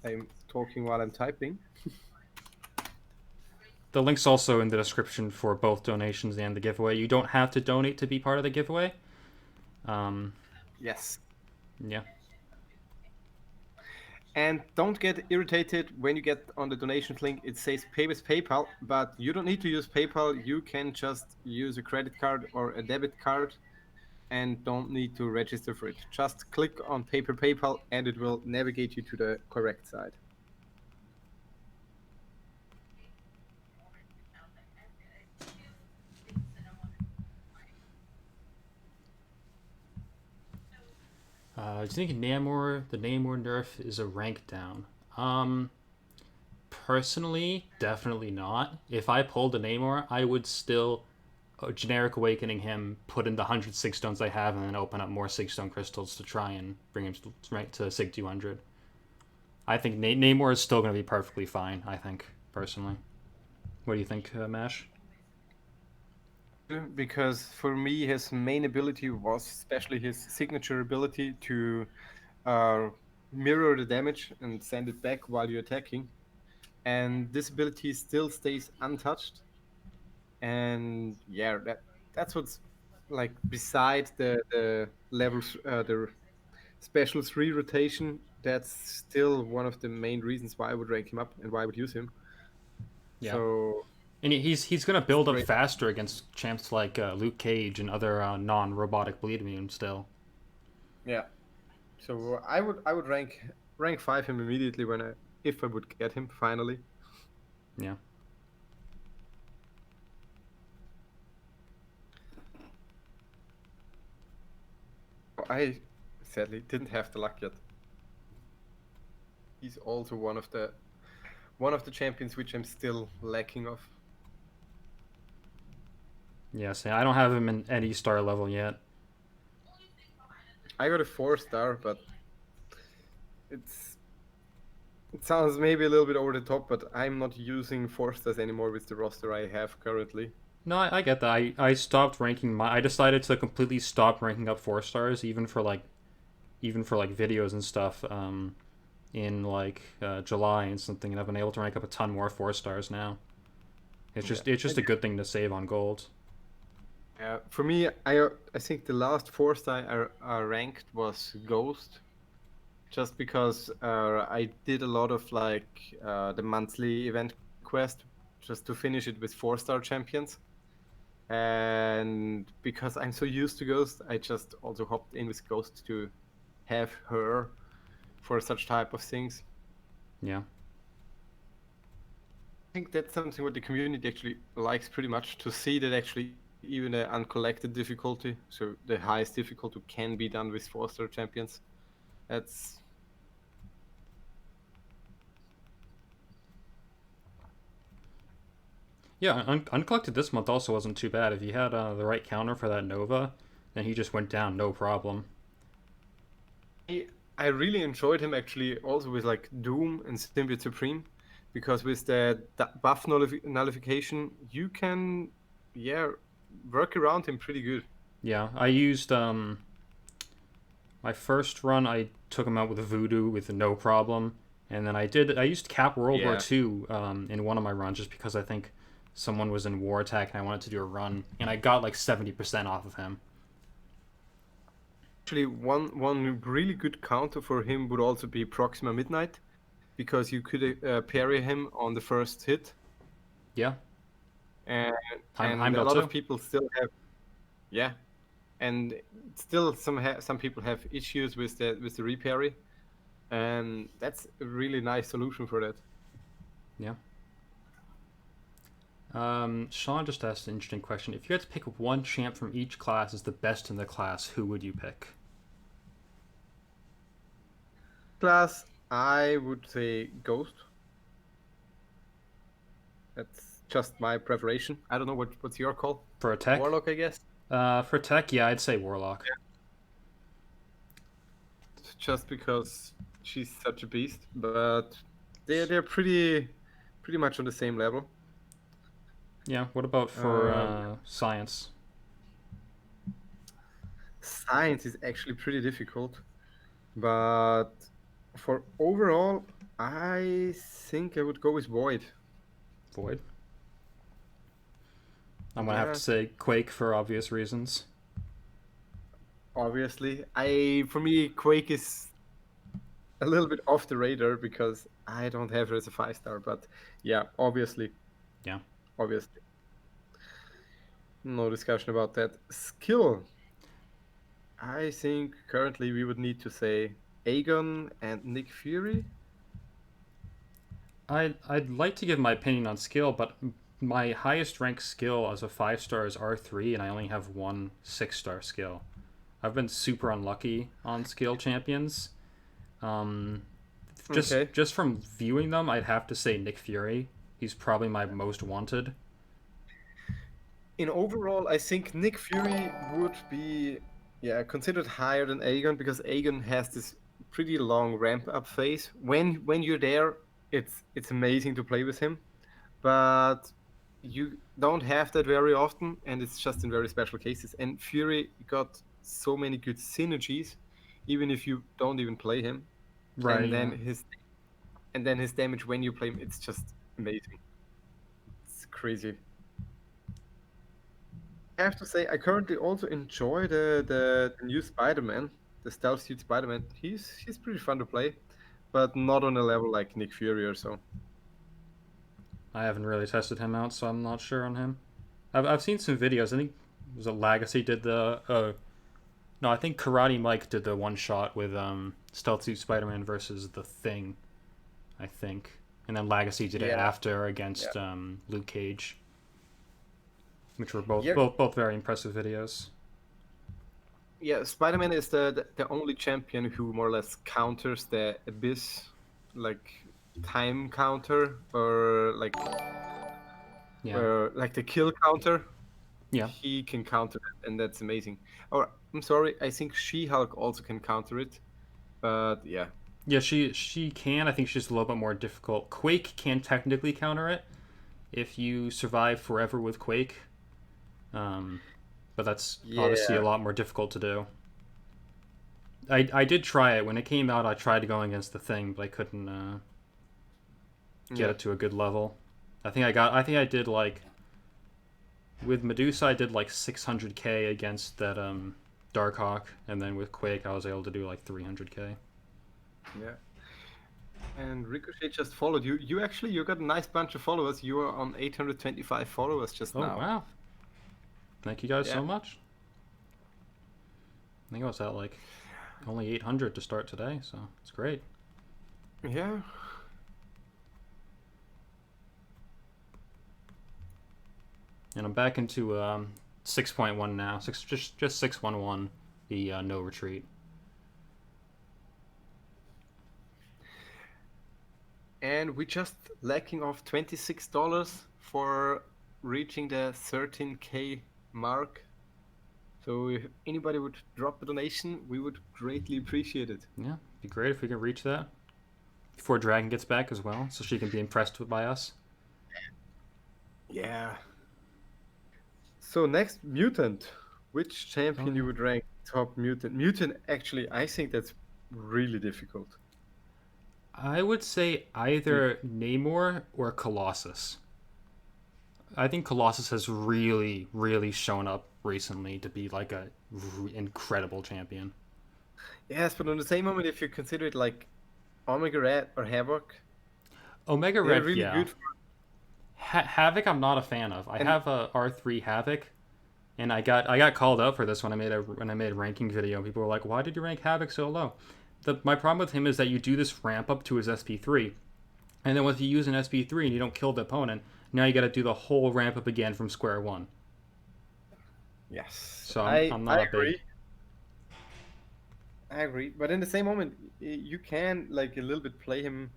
I'm talking while I'm typing. The link's also in the description for both donations and the giveaway. You don't have to donate to be part of the giveaway. Yes. Yeah. And don't get irritated when you get on the donations link. It says pay with PayPal, but you don't need to use PayPal. You can just use a credit card or a debit card and don't need to register for it. Just click on Pay per PayPal and it will navigate you to the correct side. Do you think the Namor nerf is a rank down? Personally, definitely not. If I pulled a Namor, I would still generic awakening him, put in the 100 Sig Stones I have, and then open up more Sig Stone crystals to try and bring him right to Sig 200. I think Namor is still going to be perfectly fine, I think, personally. What do you think, Mash? Because for me, his main ability was especially his signature ability to mirror the damage and send it back while you're attacking. And this ability still stays untouched. And yeah, that's what's like beside the levels, the special 3 rotation. That's still one of the main reasons why I would rank him up and why I would use him. Yeah. So and he's going to build up great. faster against champs like Luke Cage and other non-robotic bleed immune still. Yeah. So I would rank 5 him immediately if I would get him finally. Yeah. I sadly didn't have the luck yet. He's also one of the champions which I'm still lacking of. Yes, I don't have him in any star level yet. I got a 4-star, but it sounds maybe a little bit over the top, but I'm not using 4-stars anymore with the roster I have currently. No, I get that. I stopped ranking I decided to completely stop ranking up 4 stars, even for videos and stuff. In July and something, and I've been able to rank up a ton more 4 stars now. It's just a good thing to save on gold. For me, I think the last 4-star I ranked was Ghost, just because I did a lot of like the monthly event quest just to finish it with 4-star champions. And because I'm so used to Ghost, I just also hopped in with Ghost to have her for such type of things. Yeah. I think that's something what the community actually likes pretty much, to see that actually even the uncollected difficulty, so the highest difficulty, can be done with 4-star champions. That's Yeah, uncollected this month also wasn't too bad. If you had the right counter for that Nova, then he just went down, no problem. I really enjoyed him actually also with like Doom and Symbiote Supreme, because with the buff nullification you can work around him pretty good. Yeah, I used my first run. I took him out with Voodoo with no problem, and then I used Cap World War II in one of my runs just because I think someone was in War Attack and I wanted to do a run, and I got like 70% off of him. Actually, one really good counter for him would also be Proxima Midnight, because you could parry him on the first hit. Yeah. And Heimdall a lot too. of people still have, yeah, and still some people have issues with the reparry, and that's a really nice solution for that. Yeah. Sean just asked an interesting question. If you had to pick one champ from each class as the best in the class, who would you pick? Class, I would say Ghost. That's just my preparation. I don't know what's your call. For attack? Warlock, I guess. For tech, yeah, I'd say Warlock. Yeah. Just because she's such a beast, but they're pretty much on the same level. Yeah. What about for science? Science is actually pretty difficult, but for overall, I think I would go with Void. Void. I'm gonna have to say Quake for obvious reasons. Obviously, for me Quake is a little bit off the radar because I don't have her as a 5-star. But yeah, obviously. Yeah. Obviously. No discussion about that. Skill. I think currently we would need to say Aegon and Nick Fury. I'd like to give my opinion on skill, but my highest ranked skill as a 5-star is R3, and I only have one 6-star skill. I've been super unlucky on skill champions. Just from viewing them, I'd have to say Nick Fury. He's probably my most wanted. In overall, I think Nick Fury would be considered higher than Aegon, because Aegon has this pretty long ramp up phase. When you're there, it's amazing to play with him, but you don't have that very often, and it's just in very special cases. And Fury got so many good synergies, even if you don't even play him. Right. And then his damage when you play him, it's just amazing. It's crazy. I have to say, I currently also enjoy the new Spider-Man, the stealth suit Spider-Man. He's pretty fun to play, but not on a level like Nick Fury or so. I haven't really tested him out, so I'm not sure on him. I've seen some videos. I think it was Legacy did the no, I think Karate Mike did the one shot with Stealth Suit Spider-Man versus the Thing, I think, and then Legacy did it after against Luke Cage, which were both very impressive videos. Yeah, Spider-Man is the only champion who more or less counters the Abyss, like time counter, or like the kill counter. Yeah, he can counter it, and that's amazing. Or I'm sorry, I think She-Hulk also can counter it, but yeah. Yeah, she can. I think she's a little bit more difficult. Quake can technically counter it if you survive forever with Quake, but that's obviously a lot more difficult to do. I did try it when it came out. I tried to go against the Thing, but I couldn't get it to a good level. I think I did like. With Medusa, I did like 600k against that Darkhawk, and then with Quake, I was able to do like 300k. Yeah. And Ricochet just followed you. You got a nice bunch of followers. You are on 825 followers just Oh now. wow! Thank you guys Yeah. so much. I think I was at like only 800 to start today, so it's great. Yeah. And I'm back into 6.1 now. Just 611, the no retreat. And we just lacking of $26 for reaching the 13K mark. So if anybody would drop a donation, we would greatly appreciate it. Yeah, it'd be great if we can reach that before Dragon gets back as well, so she can be impressed by us. Yeah. So next, Mutant. Which champion you would rank top Mutant? Mutant, actually, I think that's really difficult. I would say either Namor or Colossus. I think Colossus has really, really shown up recently to be like a incredible champion. Yes, but on the same moment, if you consider it like Omega Red or Havoc, Omega they're Red, really yeah. good. Havoc, I'm not a fan of. I And- have a R3 Havoc, and I got called out for this when I made a ranking video. People were like, "Why did you rank Havoc so low?" My problem with him is that you do this ramp up to his SP3, and then once you use an SP3 and you don't kill the opponent, now you got to do the whole ramp up again from square one. Yes. So I'm not I a agree. big. I agree. But in the same moment, you can like a little bit play him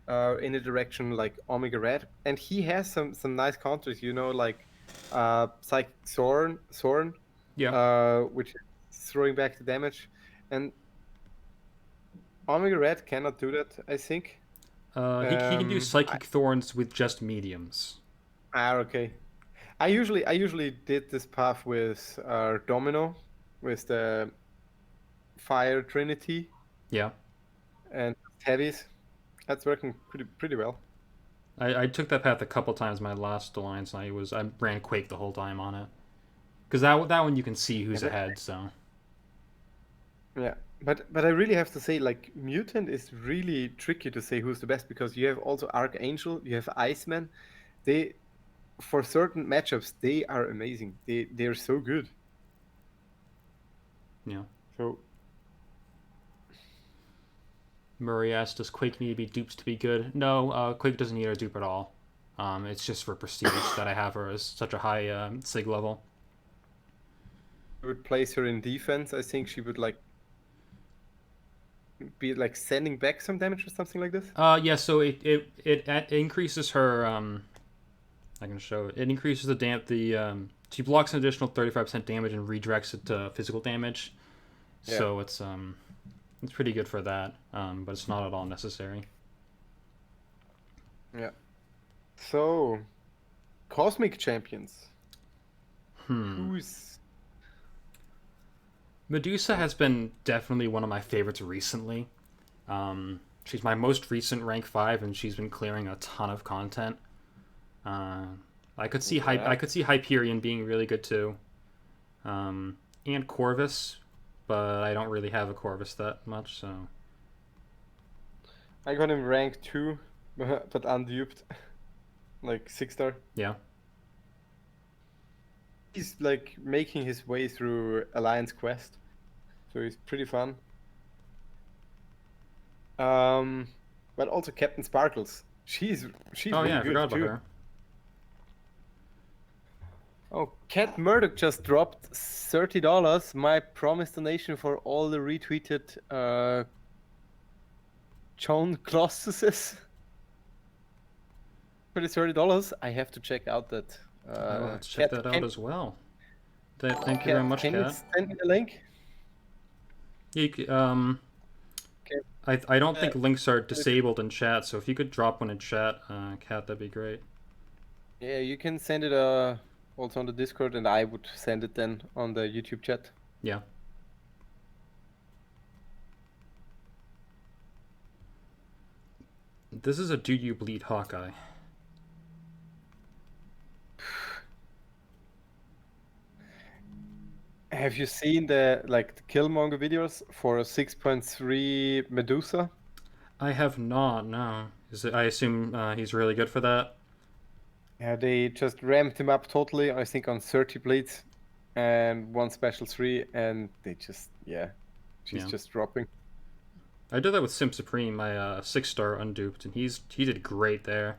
in a direction like Omega Red, and he has some nice counters. Like Psychic Soren, Yeah. which is throwing back the damage, and Omega Red cannot do that. I think. He can do Um, Psychic Thorns with just mediums. okay. I usually did this path with Domino, with the Fire Trinity Yeah. and heavies. That's working pretty well. I took that path a couple times my last alliance, and I ran Quake the whole time on it. Because that one you can see who's Yeah, ahead, so. yeah, but I really have to say, like, Mutant is really tricky to say who's the best because you have also Archangel, you have Iceman. They, for certain matchups, they are amazing. They're so good. Yeah. So Murray asked, does Quake need to be duped to be good? No, Quake doesn't need a dupe at all. It's just for prestige that I have her as such a high sig level. I would place her in defense. I think she would like be like sending back some damage or something like this. Yeah, so it increases her. I can show it. It increases she blocks an additional 35% damage and redirects it to physical damage. Yeah. So it's pretty good for that, but it's not at all necessary. Yeah. So, Cosmic Champions. Who's... Medusa has been definitely one of my favorites recently. She's my most recent rank 5, and she's been clearing a ton of content. I could see Hyperion being really good too, and Corvus, but I don't really have a Corvus that much, so. I got him rank 2, but unduped. Like 6-star. Yeah. He's like making his way through Alliance Quest, so he's pretty fun. But also Captain Sparkles. She's Oh really yeah, I good forgot about too. her. Oh, Cat Murdoch just dropped $30. My promised donation for all the retweeted John Colossuses. For the $30, I have to check out that. Let's check Cat, that out as well. Thank you very much, can you Kat. send me the link? I don't think links are disabled in chat, so if you could drop one in chat, Kat, that'd be great. Yeah, you can send it also on the Discord, and I would send it then on the YouTube chat. Yeah. This is a Do You Bleed Hawkeye. Have you seen the Killmonger videos for 6.3 Medusa? I have not. No. I assume he's really good for that. Yeah, they just ramped him up totally. I think on 30 bleeds and one special 3, and they just she's Yeah. just dropping. I did that with Sim Supreme, my 6-star unduped, and he did great there.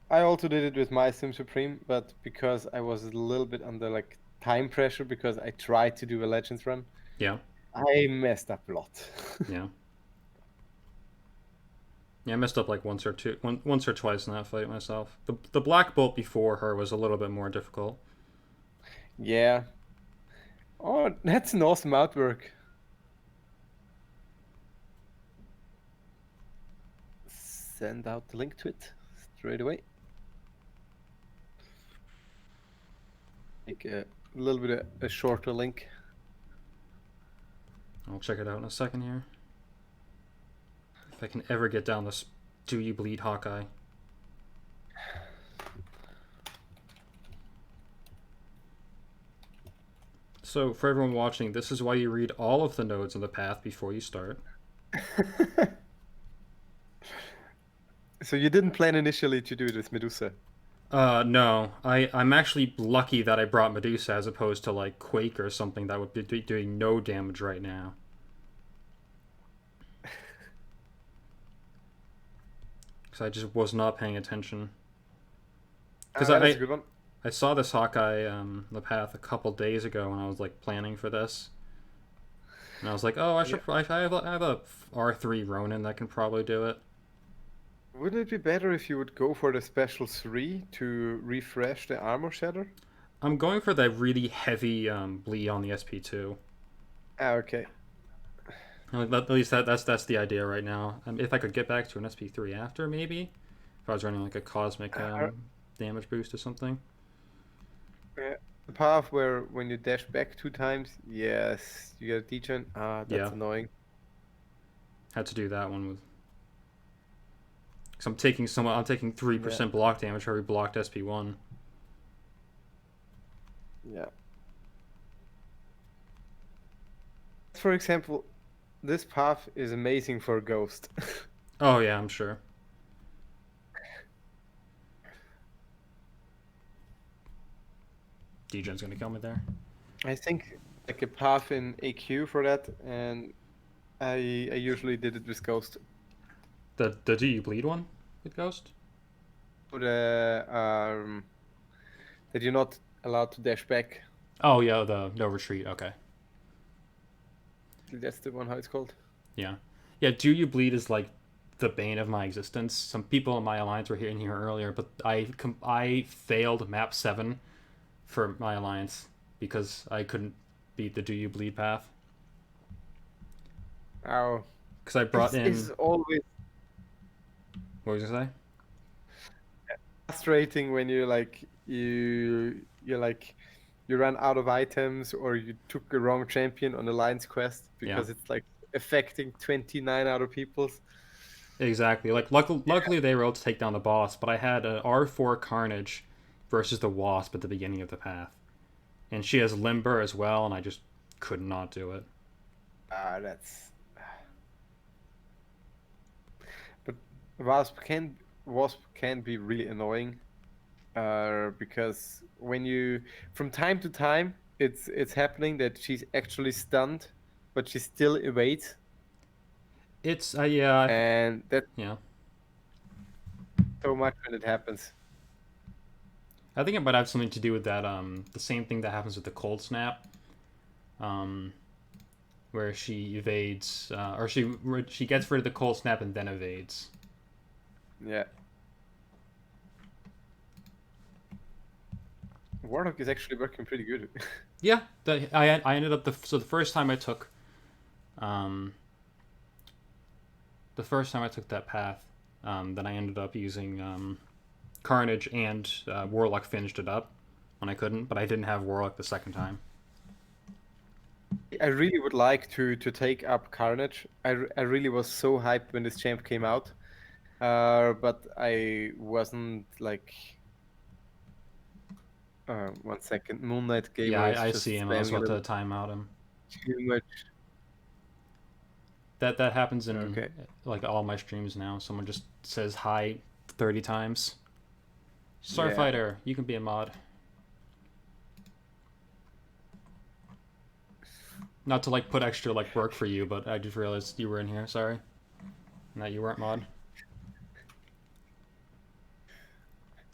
I also did it with my Sim Supreme, but because I was a little bit under like time pressure because I tried to do a Legends run, Yeah. I messed up a lot. Yeah. Yeah, I messed up like once or twice in that fight myself. The Black Bolt before her was a little bit more difficult. Yeah. Oh, that's an awesome artwork. Send out the link to it straight away. Make a little bit of a shorter link. I'll check it out in a second here. If I can ever get down this Do You Bleed Hawkeye. So, for everyone watching, this is why you read all of the nodes on the path before you start. So you didn't plan initially to do it with Medusa? No. I'm actually lucky that I brought Medusa as opposed to, like, Quake or something that would be doing no damage right now. Because I just was not paying attention. Because that's a good one. I saw this Hawkeye the path a couple days ago when I was like planning for this, and I was like, oh, I have a R3 Ronin that can probably do it. Wouldn't it be better if you would go for the special 3 to refresh the armor shatter? I'm going for the really heavy bleed on the SP2. Okay. At least that's the idea right now. If I could get back to an SP3 after, maybe if I was running like a cosmic damage boost or something. The path where when you dash back 2 times, yes, you get a degen. That's annoying. Had to do that one with. Cause I'm taking 3% block damage for every blocked SP1. Yeah. For example, this path is amazing for Ghost. Oh yeah, I'm sure. Degen's gonna kill me there. I think like a path in AQ for that, and I usually did it with Ghost. The Do You Bleed one with Ghost? For the that you're not allowed to dash back. Oh yeah, the no retreat. Okay. That's the one. How it's called? Yeah. Do You Bleed is like the bane of my existence. Some people in my alliance were in here earlier, but I failed map 7 for my alliance because I couldn't beat the Do You Bleed path. Oh. Because I brought in. It's always. What was I gonna say? Frustrating when you run out of items or you took the wrong champion on the Alliance quest because it's like affecting 29 other people's. Exactly. Like luckily they were able to take down the boss, but I had an R4 Carnage versus the Wasp at the beginning of the path, and she has Limber as well, and I just could not do it. That's. But Wasp can be really annoying, because when you from time to time it's happening that she's actually stunned, but she still evades. It's and that yeah. So much when it happens. I think it might have something to do with that the same thing that happens with the Cold Snap, where she evades or she gets rid of the Cold Snap and then evades. Yeah. Warlock is actually working pretty good. Yeah, I ended up the first time I took that path, then I ended up using Carnage, and Warlock finished it up when I couldn't, but I didn't have Warlock the second time. I really would like to take up Carnage. I really was so hyped when this champ came out, but I wasn't like. 1 second. Moon Knight Gamer. Yeah, I see him. I was about to time out him. Too much. That happens in Okay. like all my streams now. Someone just says hi 30 times. Yeah. Starfighter, you can be a mod. Not to like put extra like work for you, but I just realized you were in here. Sorry, and that you weren't mod.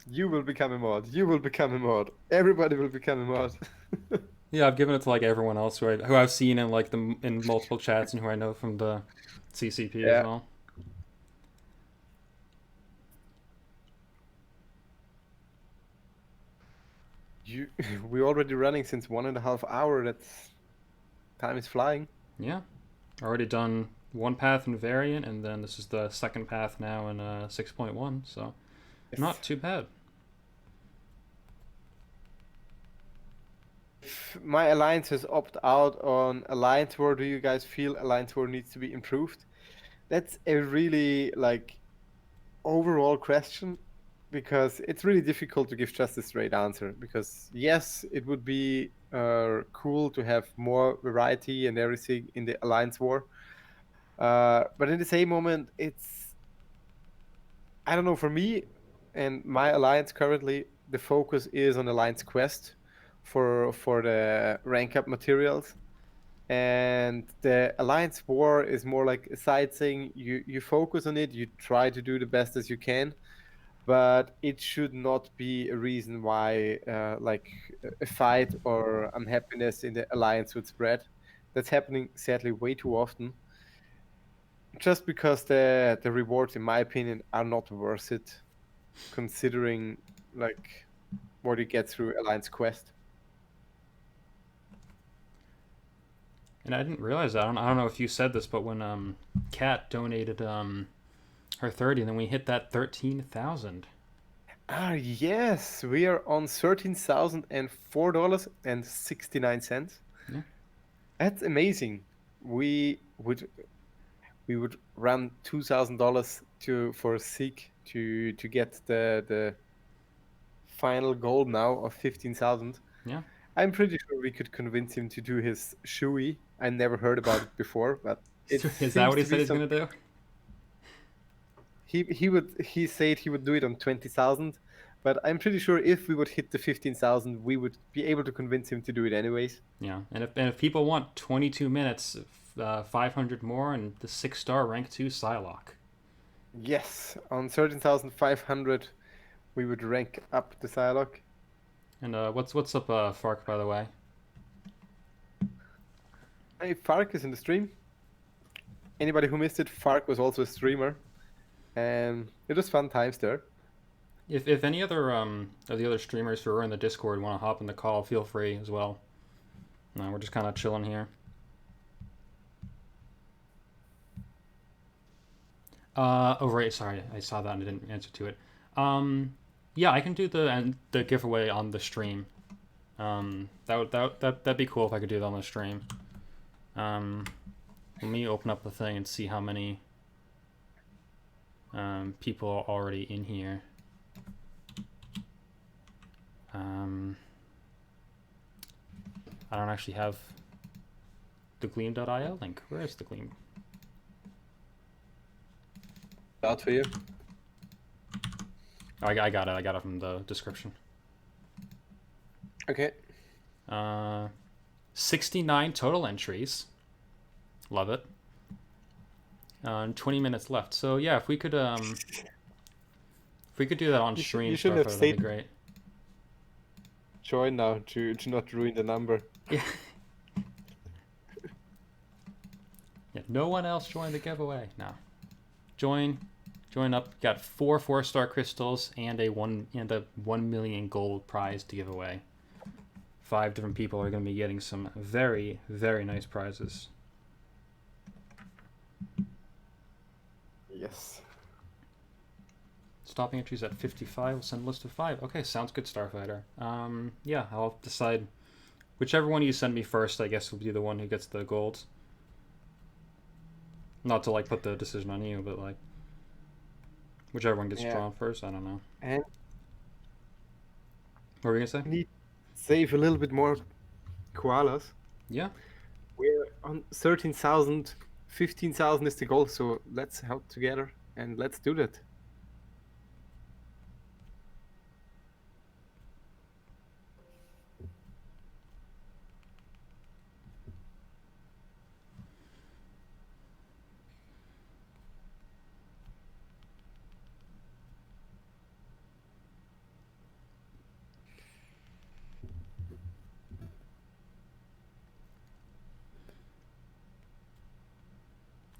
You will become a mod. You will become a mod. Everybody will become a mod. Yeah, I've given it to like everyone else who I've seen in like in multiple chats and who I know from the CCP as Yeah. well. We're already running since 1.5 hours. That's time is flying. Yeah, already done one path in variant, and then this is the second path now in 6.1. So Yes. not too bad. If my alliance has opted out on alliance war, do you guys feel alliance war needs to be improved? That's a really like overall question, because it's really difficult to give just a straight answer. Because yes, it would be cool to have more variety and everything in the alliance war, but in the same moment, it's, I don't know, for me and my alliance currently, the focus is on alliance quest for the rank up materials, and the alliance war is more like a side thing. You focus on it, you try to do the best as you can, but it should not be a reason why like a fight or unhappiness in the alliance would spread. That's happening sadly way too often, just because the rewards, in my opinion, are not worth it, considering like what you get through alliance quest. And I didn't realize that. I don't know if you said this, but when Kat donated her 30, and then we hit that 13,000. Yes, we are on $13,004.69. Yeah. That's amazing. We would run $2,000 for Seek to get the final goal now of 15,000. Yeah. I'm pretty sure we could convince him to do his shui. I never heard about it before, but it Is that what he seems to said be he's gonna do? he said he would do it on 20,000, but I'm pretty sure if we would hit the 15,000, we would be able to convince him to do it anyways. Yeah. And if people want 22 minutes, 500 more, and the 6-star rank 2 Psylocke. Yes, on 13,500, we would rank up the Psylocke. And what's up, Fark, by the way? Hey, Fark is in the stream. Anybody who missed it, Fark was also a streamer, and it was fun times there. If any other of the other streamers who are in the Discord want to hop in the call, feel free as well. No, we're just kind of chilling here. Oh right, sorry, I saw that and I didn't answer to it. Yeah, I can do the giveaway on the stream. That'd be cool if I could do that on the stream. Let me open up the thing and see how many people are already in here. I don't actually have the Gleam.io link. Where is the Gleam? Out for you. Oh, I got it. I got it from the description. Okay. 69 total entries. Love it. 20 minutes left. So yeah, if we could do that on stream, you shouldn't have that'd be stayed- great. Join now to not ruin the number. Yeah. Yeah. No one else joined the giveaway. No. Join up. Got 4 4-star crystals and a 1 million gold prize to give away. 5 different people are going to be getting some very, very nice prizes. Yes. Stopping entries at 55. We'll send a list of 5. Okay, sounds good, Starfighter. Yeah, I'll decide whichever one you send me first. I guess will be the one who gets the golds. Not to like put the decision on you, but like whichever one gets drawn first. I don't know. And What were you gonna say? need save a little bit more koalas. Yeah. We're on 15,000 is the goal, so let's help together and let's do that.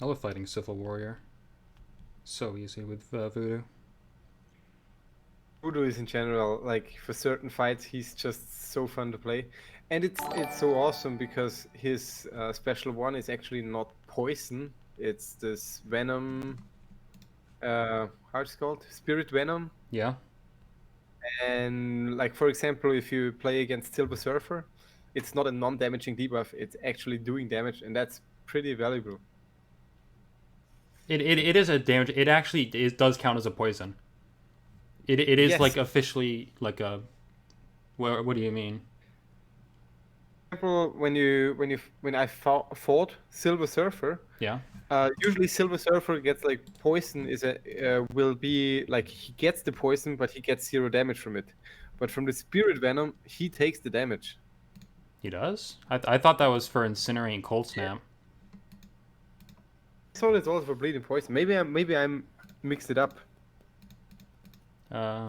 I love fighting Civil Warrior. So easy with Voodoo. Voodoo is in general, like for certain fights, he's just so fun to play. And it's so awesome because his special one is actually not poison. It's this venom, how it's called? Spirit venom. Yeah. And like, for example, if you play against Silver Surfer, it's not a non-damaging debuff, it's actually doing damage, and that's pretty valuable. It is a damage. It actually does count as a poison. It is Yes. like officially like a. What do you mean? For example, when I fought Silver Surfer, Yeah. usually Silver Surfer gets like poison will be like he gets the poison, but he gets 0 damage from it. But from the Spirit Venom, he takes the damage. He does. I thought that was for Incinerate and Cold Snap. I thought it's also for Bleeding Poison. Maybe I'm mixed it up. I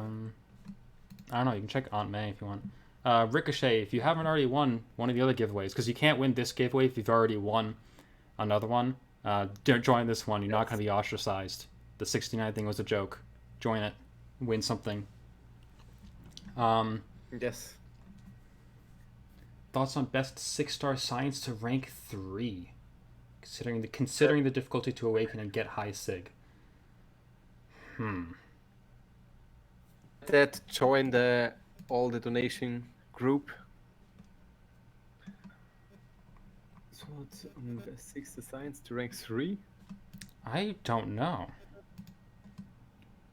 don't know. You can check Aunt May if you want. Ricochet, if you haven't already won one of the other giveaways, because you can't win this giveaway if you've already won another one. Join this one. You're not going to be ostracized. The 69 thing was a joke. Join it. Win something. Yes. Thoughts on best 6-star science to rank 3, considering the difficulty to awaken and get high sig. That join all the donation group. So it's best 6 science to rank 3. I don't know.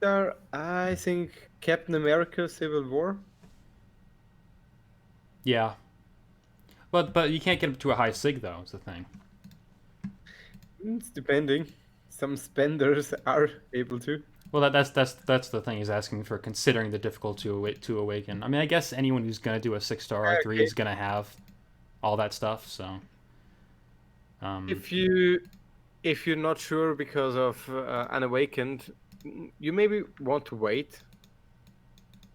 There, I think Captain America: Civil War. Yeah. But you can't get up to a high sig though. Is the thing. It's depending. Some spenders are able to. Well, that's the thing. He's asking for considering the difficulty to awaken. I mean, I guess anyone who's gonna do a 6-star R3 Okay. is gonna have all that stuff. So. If you're not sure because of Unawakened, you maybe want to wait.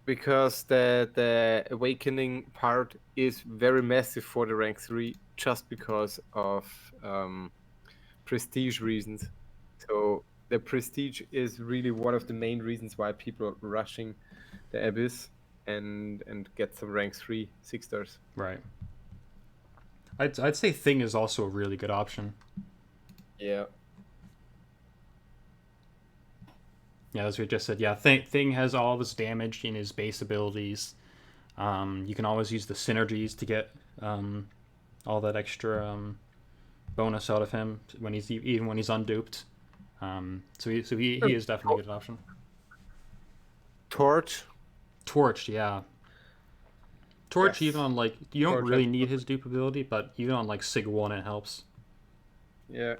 Because the awakening part is very massive for the rank 3 just because of prestige reasons. So the prestige is really one of the main reasons why people are rushing the Abyss and get some rank 3 6-stars. Right. I'd say Thing is also a really good option. Yeah. Yeah, as we just said. Yeah, Thing has all of his damage in his base abilities. You can always use the synergies to get all that extra bonus out of him when he's unduped. So he is definitely a good option. Torch. Yeah. Torch, Yes. even on like you don't Torch really has- need his dupe ability, but even on like Sig 1 it helps. Yeah.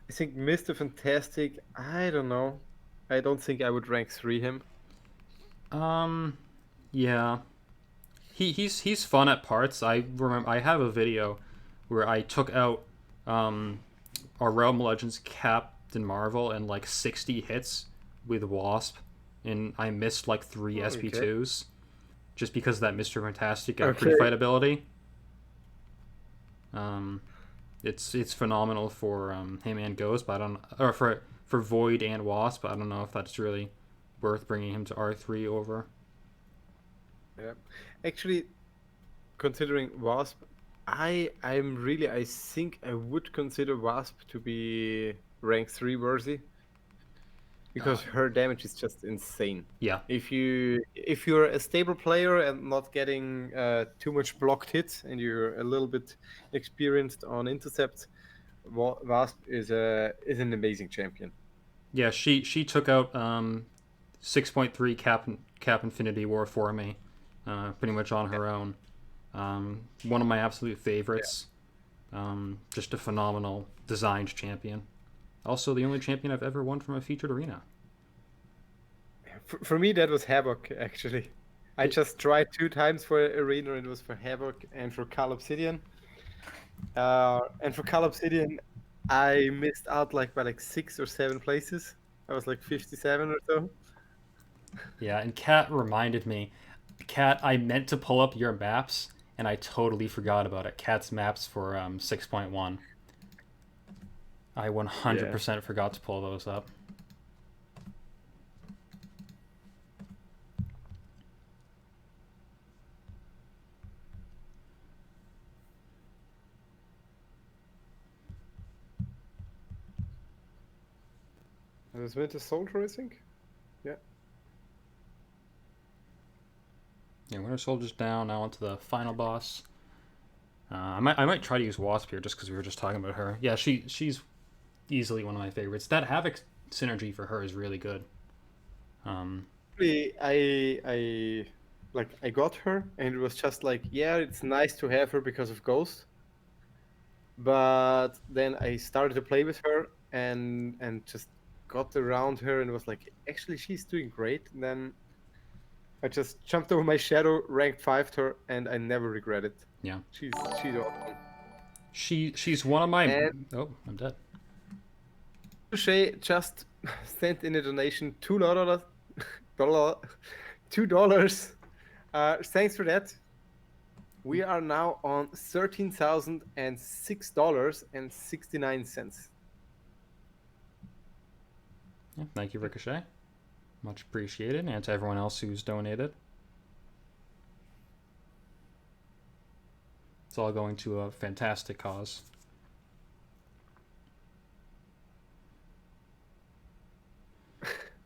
I think Mr. Fantastic, I don't know. I don't think I would rank 3 him. Yeah. He's fun at parts. I remember I have a video where I took out our Realm Legends Captain Marvel in like 60 hits with Wasp, and I missed like 3 Oh, okay. SP2s just because of that Mr. Fantastic Okay. pre-fight ability. It's phenomenal for him and Ghost, but I don't, or for Void and Wasp, but I don't know if that's really worth bringing him to R3 over. Yeah. Actually, considering Wasp, I think I would consider Wasp to be rank 3 worthy. Because her damage is just insane. Yeah. If you're a stable player and not getting too much blocked hits and you're a little bit experienced on intercepts, Wasp is an amazing champion. Yeah, she took out 6.3 Cap Infinity War for me, pretty much on her own. One of my absolute favorites. Just a phenomenal designed champion. Also, the only champion I've ever won from a featured arena. For me, that was Havoc, actually. I just tried 2 times for arena, and it was for Havoc and for Cal Obsidian. And for Cal Obsidian, I missed out like by like 6 or 7 places. I was like 57 or so. Yeah, and Kat reminded me. Kat, I meant to pull up your maps, and I totally forgot about it. Kat's maps for 6.1. I 100% forgot to pull those up. It was Winter Soldier, I think. Yeah. Yeah, Winter Soldier's down. Now onto the final boss. I might try to use Wasp here just because we were just talking about her. Yeah, she's easily one of my favorites. That Havoc synergy for her is really good. I I got her, and it was just like, yeah, it's nice to have her because of Ghost. But then I started to play with her and just got around her and was like, actually, she's doing great. And then I just jumped over my shadow, ranked 5'd her, and I never regret it. Yeah. She's awesome. She's one of my. And Oh, I'm dead. Shay just sent in a donation $2. $2. Thanks for that. We are now on $13,006.69. Yeah, thank you, Ricochet. Much appreciated, and to everyone else who's donated. It's all going to a fantastic cause.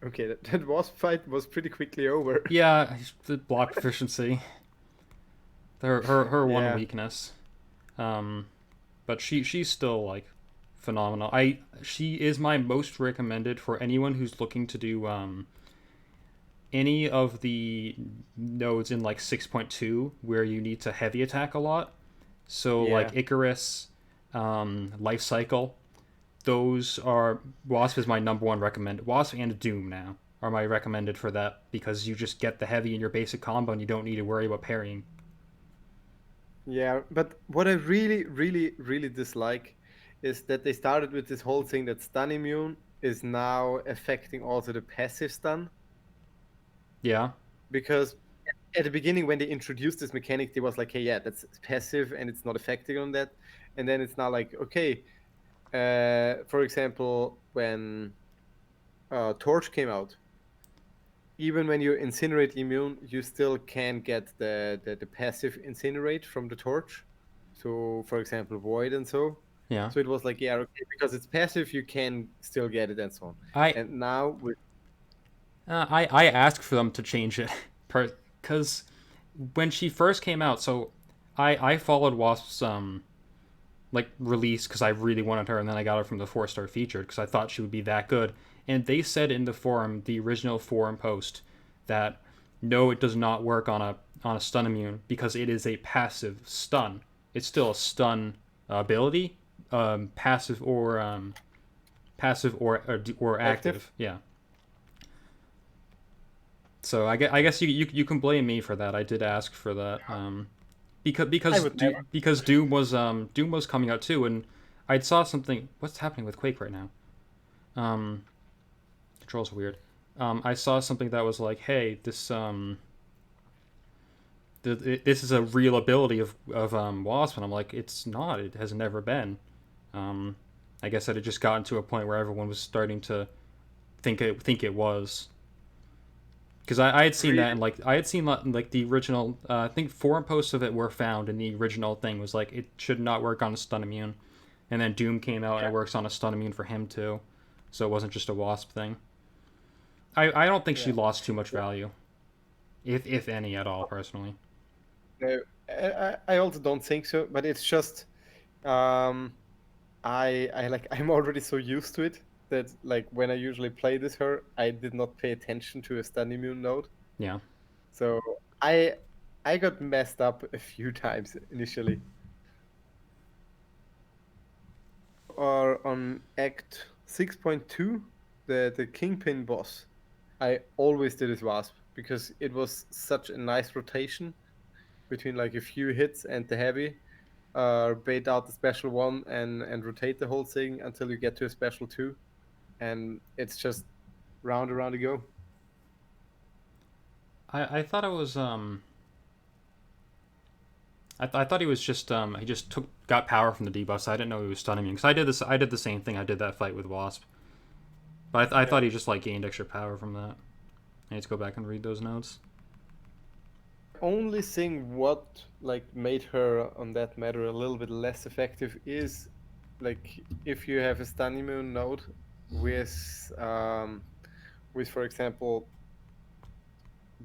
Okay, that wasp fight was pretty quickly over. Yeah, the block proficiency. Her one weakness. But she's still like phenomenal. She is my most recommended for anyone who's looking to do any of the nodes in like 6.2 where you need to heavy attack a lot. So like Icarus, Life Cycle, those are Wasp is my number one recommended. Wasp and Doom now are my recommended for that because you just get the heavy in your basic combo and you don't need to worry about parrying. Yeah, but what I really, really, really dislike is that they started with this whole thing that stun immune is now affecting also the passive stun. Yeah. Because at the beginning when they introduced this mechanic, they was like, hey, yeah, that's passive and it's not affecting on that. And then it's now like, okay, for example, when Torch came out, even when you incinerate immune, you still can get the passive incinerate from the Torch. So, for example, Void and so. Yeah. So it was like, yeah, okay, because it's passive, you can still get it and so on. And now with I asked for them to change it because when she first came out, so I followed Wasp's like release because I really wanted her, and then I got her from the 4-star featured because I thought she would be that good. And they said in the forum, the original forum post, that no, it does not work on a stun immune because it is a passive stun. It's still a stun ability, passive or active. Yeah. So I guess you can blame me for that. I did ask for that because Doom was coming out too, and I saw something. What's happening with Quake right now? Controls weird. I saw something that was like, hey, this this is a real ability of Wasp, and I'm like, it's not. It has never been. I guess that it just gotten to a point where everyone was starting to think it was. Because I had seen that, and like I had seen like the original. I think forum posts of it were found, and the original thing was like it should not work on a stun immune, and then Doom came out and it works on a stun immune for him too, so it wasn't just a Wasp thing. I don't think she lost too much value, if any at all, personally. No, I also don't think so. But it's just, I'm already so used to it that like when I usually play this her, I did not pay attention to a stun immune node. Yeah. So I got messed up a few times initially. are on Act 6.2, the Kingpin boss. I always did his Wasp because it was such a nice rotation between like a few hits and the heavy. Bait out the special one and rotate the whole thing until you get to a special 2, and it's just round around to go. I thought it was I thought he was just he just got power from the debuffs. I didn't know he was stunning me because I did the same thing. I did that fight with Wasp, but I thought he just like gained extra power from that. I need to go back and read those notes. Only thing what like made her on that matter a little bit less effective is like if you have a stun immune node with for example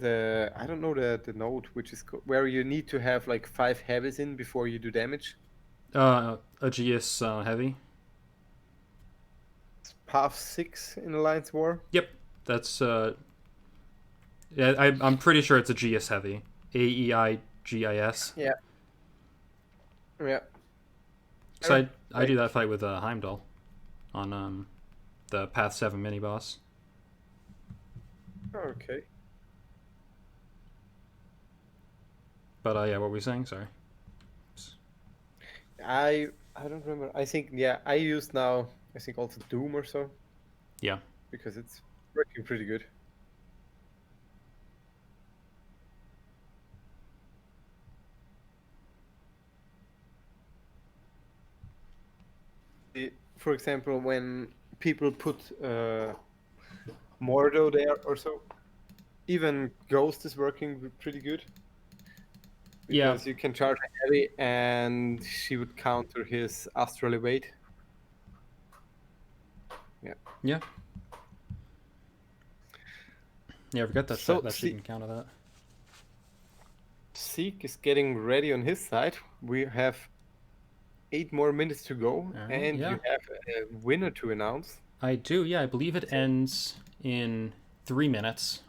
I don't know the node which is where you need to have like 5 heavies in before you do damage. Aegeus heavy. Path 6 in Alliance War. Yep, that's yeah. I'm pretty sure it's Aegeus heavy. Aeigis. Yeah. Yeah. So I do that fight with Heimdall on the Path 7 mini boss. Okay. But yeah, what were we saying? Sorry. I don't remember. I think I use now I think also Doom or so. Yeah. Because it's working pretty good. For example, when people put Mordo there or so, even Ghost is working pretty good. Because you can charge a heavy and she would counter his Astral Evade. Yeah. Yeah. Yeah, I forgot that she can counter that. Seek is getting ready on his side. We have 8 more minutes to go, and you have a winner to announce. I do, yeah. I believe it ends in 3 minutes.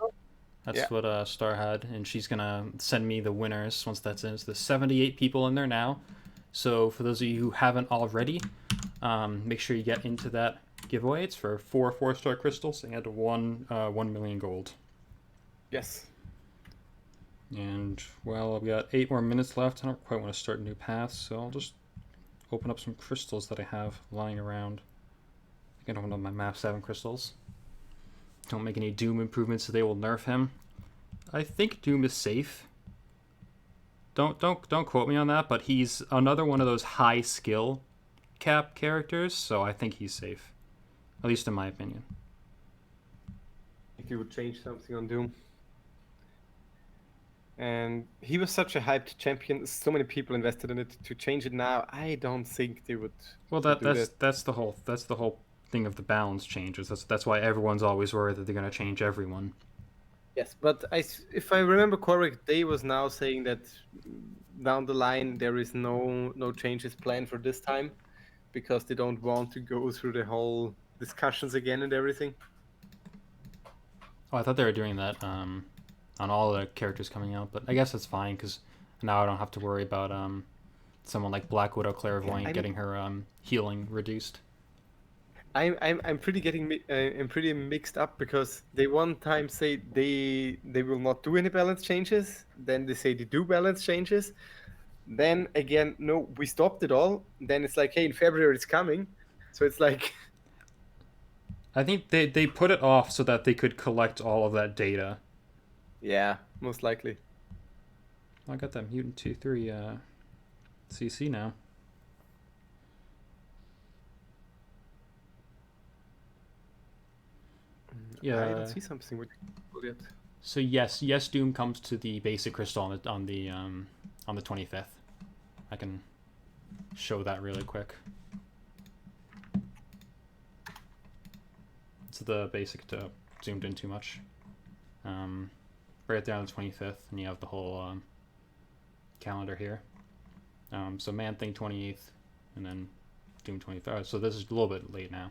That's what Star had, and she's gonna send me the winners once that's in. So there's 78 people in there now. So for those of you who haven't already, make sure you get into that giveaway. It's for 4 4-star crystals and 1 million gold. Yes. And well, I've got 8 more minutes left. I don't quite want to start new paths, so I'll just open up some crystals that I have lying around. I can open up my map 7 crystals. Don't make any Doom improvements, so they will nerf him. I think Doom is safe. Don't quote me on that, but he's another one of those high skill cap characters, so I think he's safe. At least in my opinion. If you would change something on Doom. And he was such a hyped champion. So many people invested in it. To change it now, I don't think they would. Well, that's the whole thing of the balance changes. That's why everyone's always worried that they're going to change everyone. Yes, but if I remember correct, they was now saying that down the line there is no changes planned for this time because they don't want to go through the whole discussions again and everything. Oh, I thought they were doing that on all the characters coming out, but I guess that's fine because now I don't have to worry about someone like Black Widow Clairvoyant getting her healing reduced. I'm pretty mixed up because they one time say they will not do any balance changes, then they say they do balance changes, then again no, we stopped it all. Then it's like, hey, in February it's coming, so it's like. I think they put it off so that they could collect all of that data. Yeah, most likely. I got that Mutant 2-3 CC now. Yeah, I didn't see something with yet. So yes, Doom comes to the basic crystal on the 25th. I can show that really quick. It's the basic to zoomed in too much. Right there on the 25th, and you have the whole calendar here. So Man Thing 28th, and then Doom 23rd. So this is a little bit late now.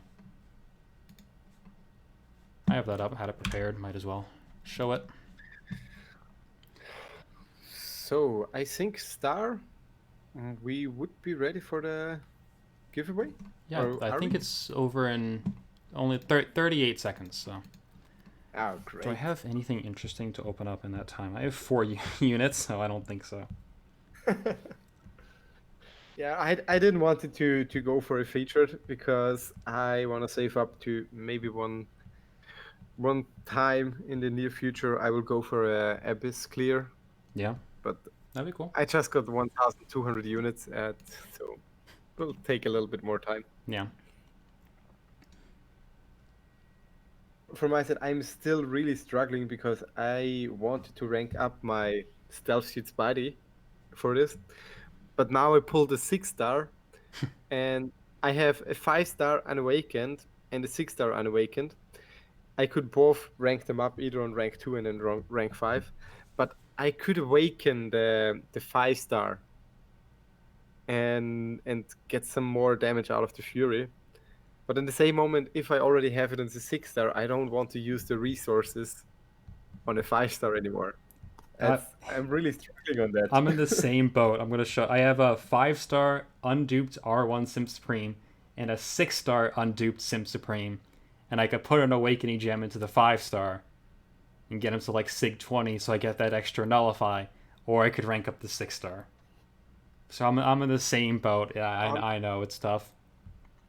I have that up, had it prepared, might as well show it. So I think Star, we would be ready for the giveaway? Yeah, Or I are think we? it's over in only 38 seconds. So, Oh, do I great. have anything interesting to open up in that time? I have 4 units, so I don't think so. Yeah, I didn't want it to go for a featured because I want to save up to maybe one time in the near future. I will go for a Abyss clear, Yeah, but that'd be cool. I just got 1,200 units at, so will take a little bit more time. Yeah. From my side, I'm still really struggling because I wanted to rank up my stealth suit Spidey for this, but now I pulled a 6-star, and I have a 5-star Unawakened and a 6-star Unawakened. I could both rank them up either on rank 2 and then rank 5, but I could awaken the 5-star and get some more damage out of the Fury. But in the same moment, if I already have it on the 6-star, I don't want to use the resources on a 5-star anymore. Uh, I'm really struggling on that. I'm in the same boat. I'm gonna show. I have a 5-star unduped R1 Sim Supreme and a 6-star unduped Sim Supreme, and I could put an Awakening Gem into the 5-star and get him to like Sig 20, so I get that extra Nullify, or I could rank up the 6-star. So I'm in the same boat. Yeah, on, I know it's tough.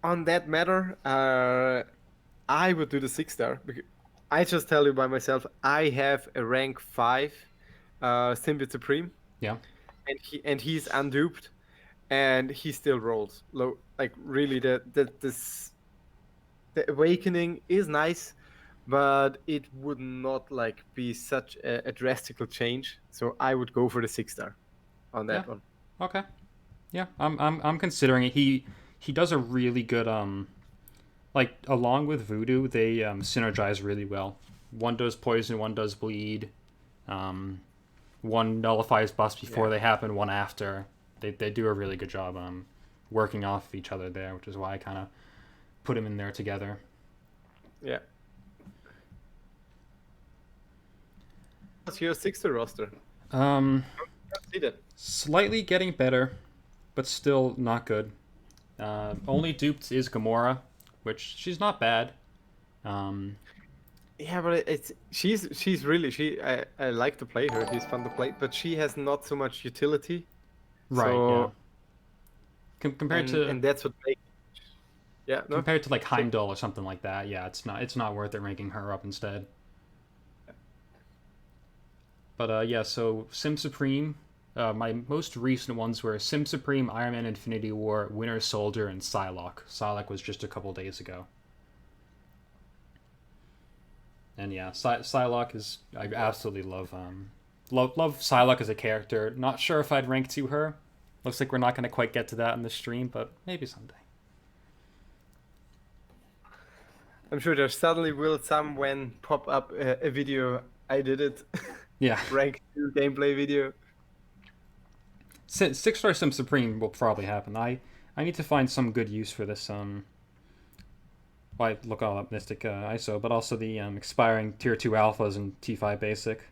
on that matter, I would do the 6-star. I just tell you by myself, I have a rank 5 Symbiote Supreme, Yeah. and he's unduped, and he still rolls low. Like really, the awakening is nice, but it would not like be such a drastical change. So I would go for the 6-star on Yeah. that one. Okay. Yeah, I'm considering it. He does a really good like along with Voodoo, they synergize really well. One does poison, one does bleed. One nullifies buffs before Yeah. they happen, one after. They do a really good job working off each other there, which is why I kind of put them in there together. Yeah. What's your 6-star roster? Um, Let's see that. Slightly getting better, but still not good. Only duped is Gamora, which she's not bad. Um, Yeah, but she's really I like to play her. She's fun to play, but she has not so much utility. right, yeah. So Compared to and that's what makes no. compared to like So, Heimdall or something like that, yeah, it's not worth it ranking her up instead. But yeah, so Sim Supreme, my most recent ones were Sim Supreme, Iron Man Infinity War, Winter Soldier, and Psylocke. Psylocke was just a couple days ago. And yeah, Psylocke is I absolutely love Psylocke as a character. Not sure if I'd rank to her. Looks like we're not going to quite get to that in the stream, but maybe someday. I'm sure there suddenly will someone pop up a video. I did it. Yeah, Rank 2 gameplay video. 6-star Sim Supreme will probably happen. I need to find some good use for this I look all up Mystic ISO, but also the expiring Tier 2 alphas and T5 basic.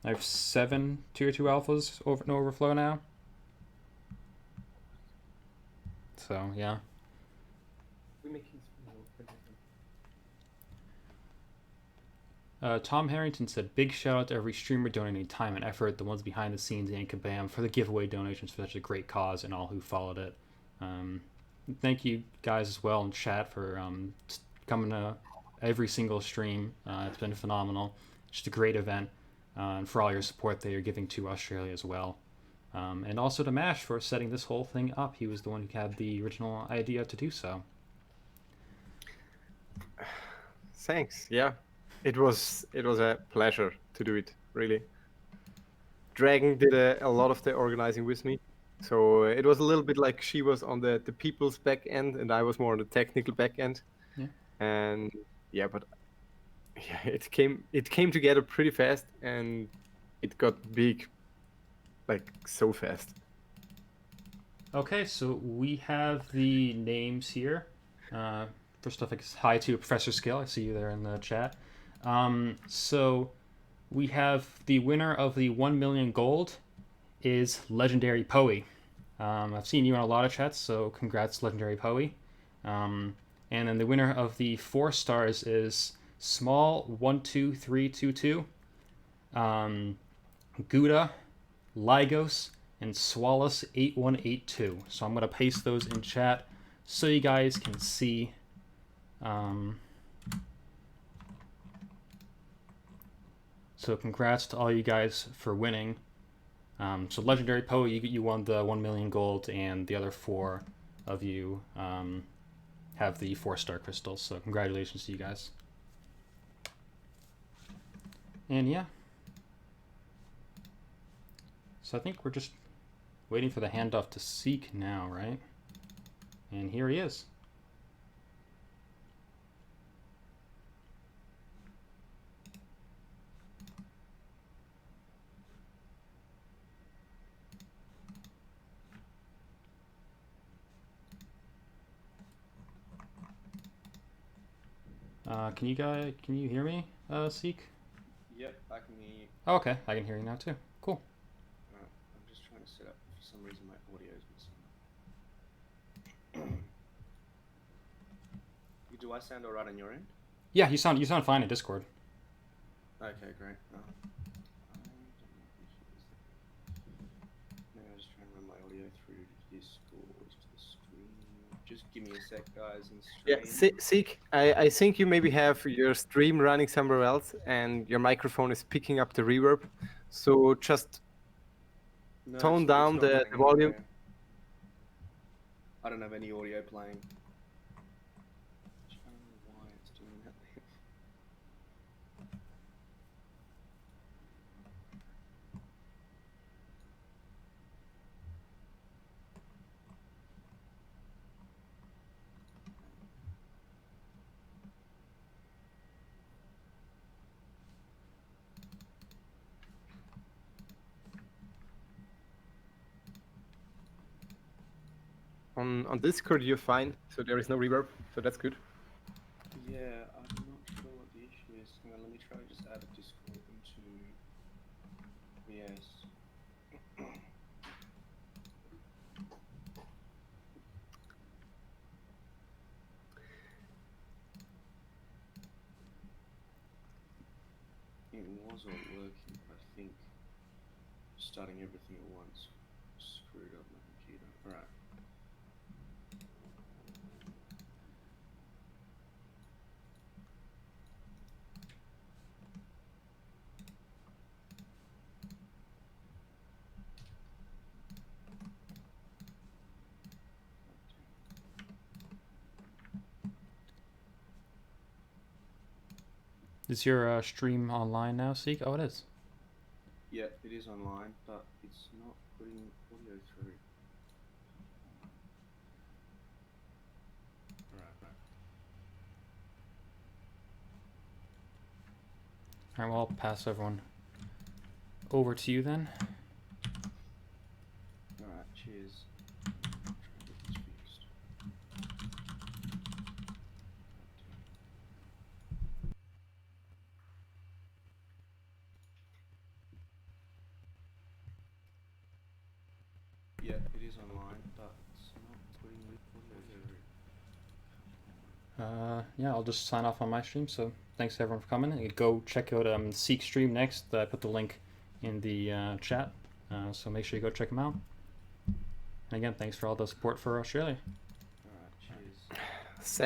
I have 7 Tier 2 alphas over in Overflow now. So, yeah. Tom Harrington said, big shout out to every streamer donating time and effort, the ones behind the scenes and Kabam, for the giveaway donations for such a great cause and all who followed it. Thank you guys as well in chat for coming to every single stream. It's been phenomenal. Just a great event. And for all your support that you're giving to Australia as well. And also to Mash for setting this whole thing up. He was the one who had the original idea to do so. Thanks. Yeah. It was a pleasure to do it, really. Dragon did a lot of the organizing with me. So it was a little bit like she was on the people's back end and I was more on the technical back end. Yeah. And yeah, but yeah, it came together pretty fast and it got big like so fast. Okay, so we have the names here. First off, hi to Professor Skill. I see you there in the chat. So we have the winner of the 1 million gold is Legendary Poe. I've seen you in a lot of chats, so congrats, Legendary Poe. And then the winner of the 4 stars is Small12322, Gouda, Lygos, and Swallows8182. So I'm going to paste those in chat so you guys can see. So congrats to all you guys for winning. So Legendary Poe, you won the 1 million gold, and the other 4 of you have the 4-star crystals. So congratulations to you guys. And yeah. So I think we're just waiting for the handoff to Seek now, right? And here he is. Can you hear me, Seek? Yep, I can hear you. Oh, okay, I can hear you now too. Cool. I'm just trying to set up. For some reason, my audio is missing. Do I sound alright on your end? Yeah, you sound fine in Discord. Okay, great. Maybe I'll just try and run my audio through Discord to the stream. Just give me a sec, guys. Yeah, Seek, I think you maybe have your stream running somewhere else and your microphone is picking up the reverb. So just tone down the volume. I don't have any audio playing. I don't know why it's doing that. On Discord you're fine, so there is no reverb, so that's good. Yeah, I'm not sure what the issue is. Hang on, let me try to just add a Discord into VS. It was all working, I think. Starting everything at once screwed up my computer. Alright. Is your stream online now, Seek? Oh, it is. Yeah, it is online, but it's not putting audio through. Right. Alright, well, I'll pass everyone over to you then. Alright, cheers. Try and get this fixed. Yeah, it is online, but it's not putting audio through. Yeah, I'll just sign off on my stream. So thanks to everyone for coming. And go check out Seek stream next. I put the link in the chat. So make sure you go check them out. And again, thanks for all the support for Australia. Alright, cheers. Thanks.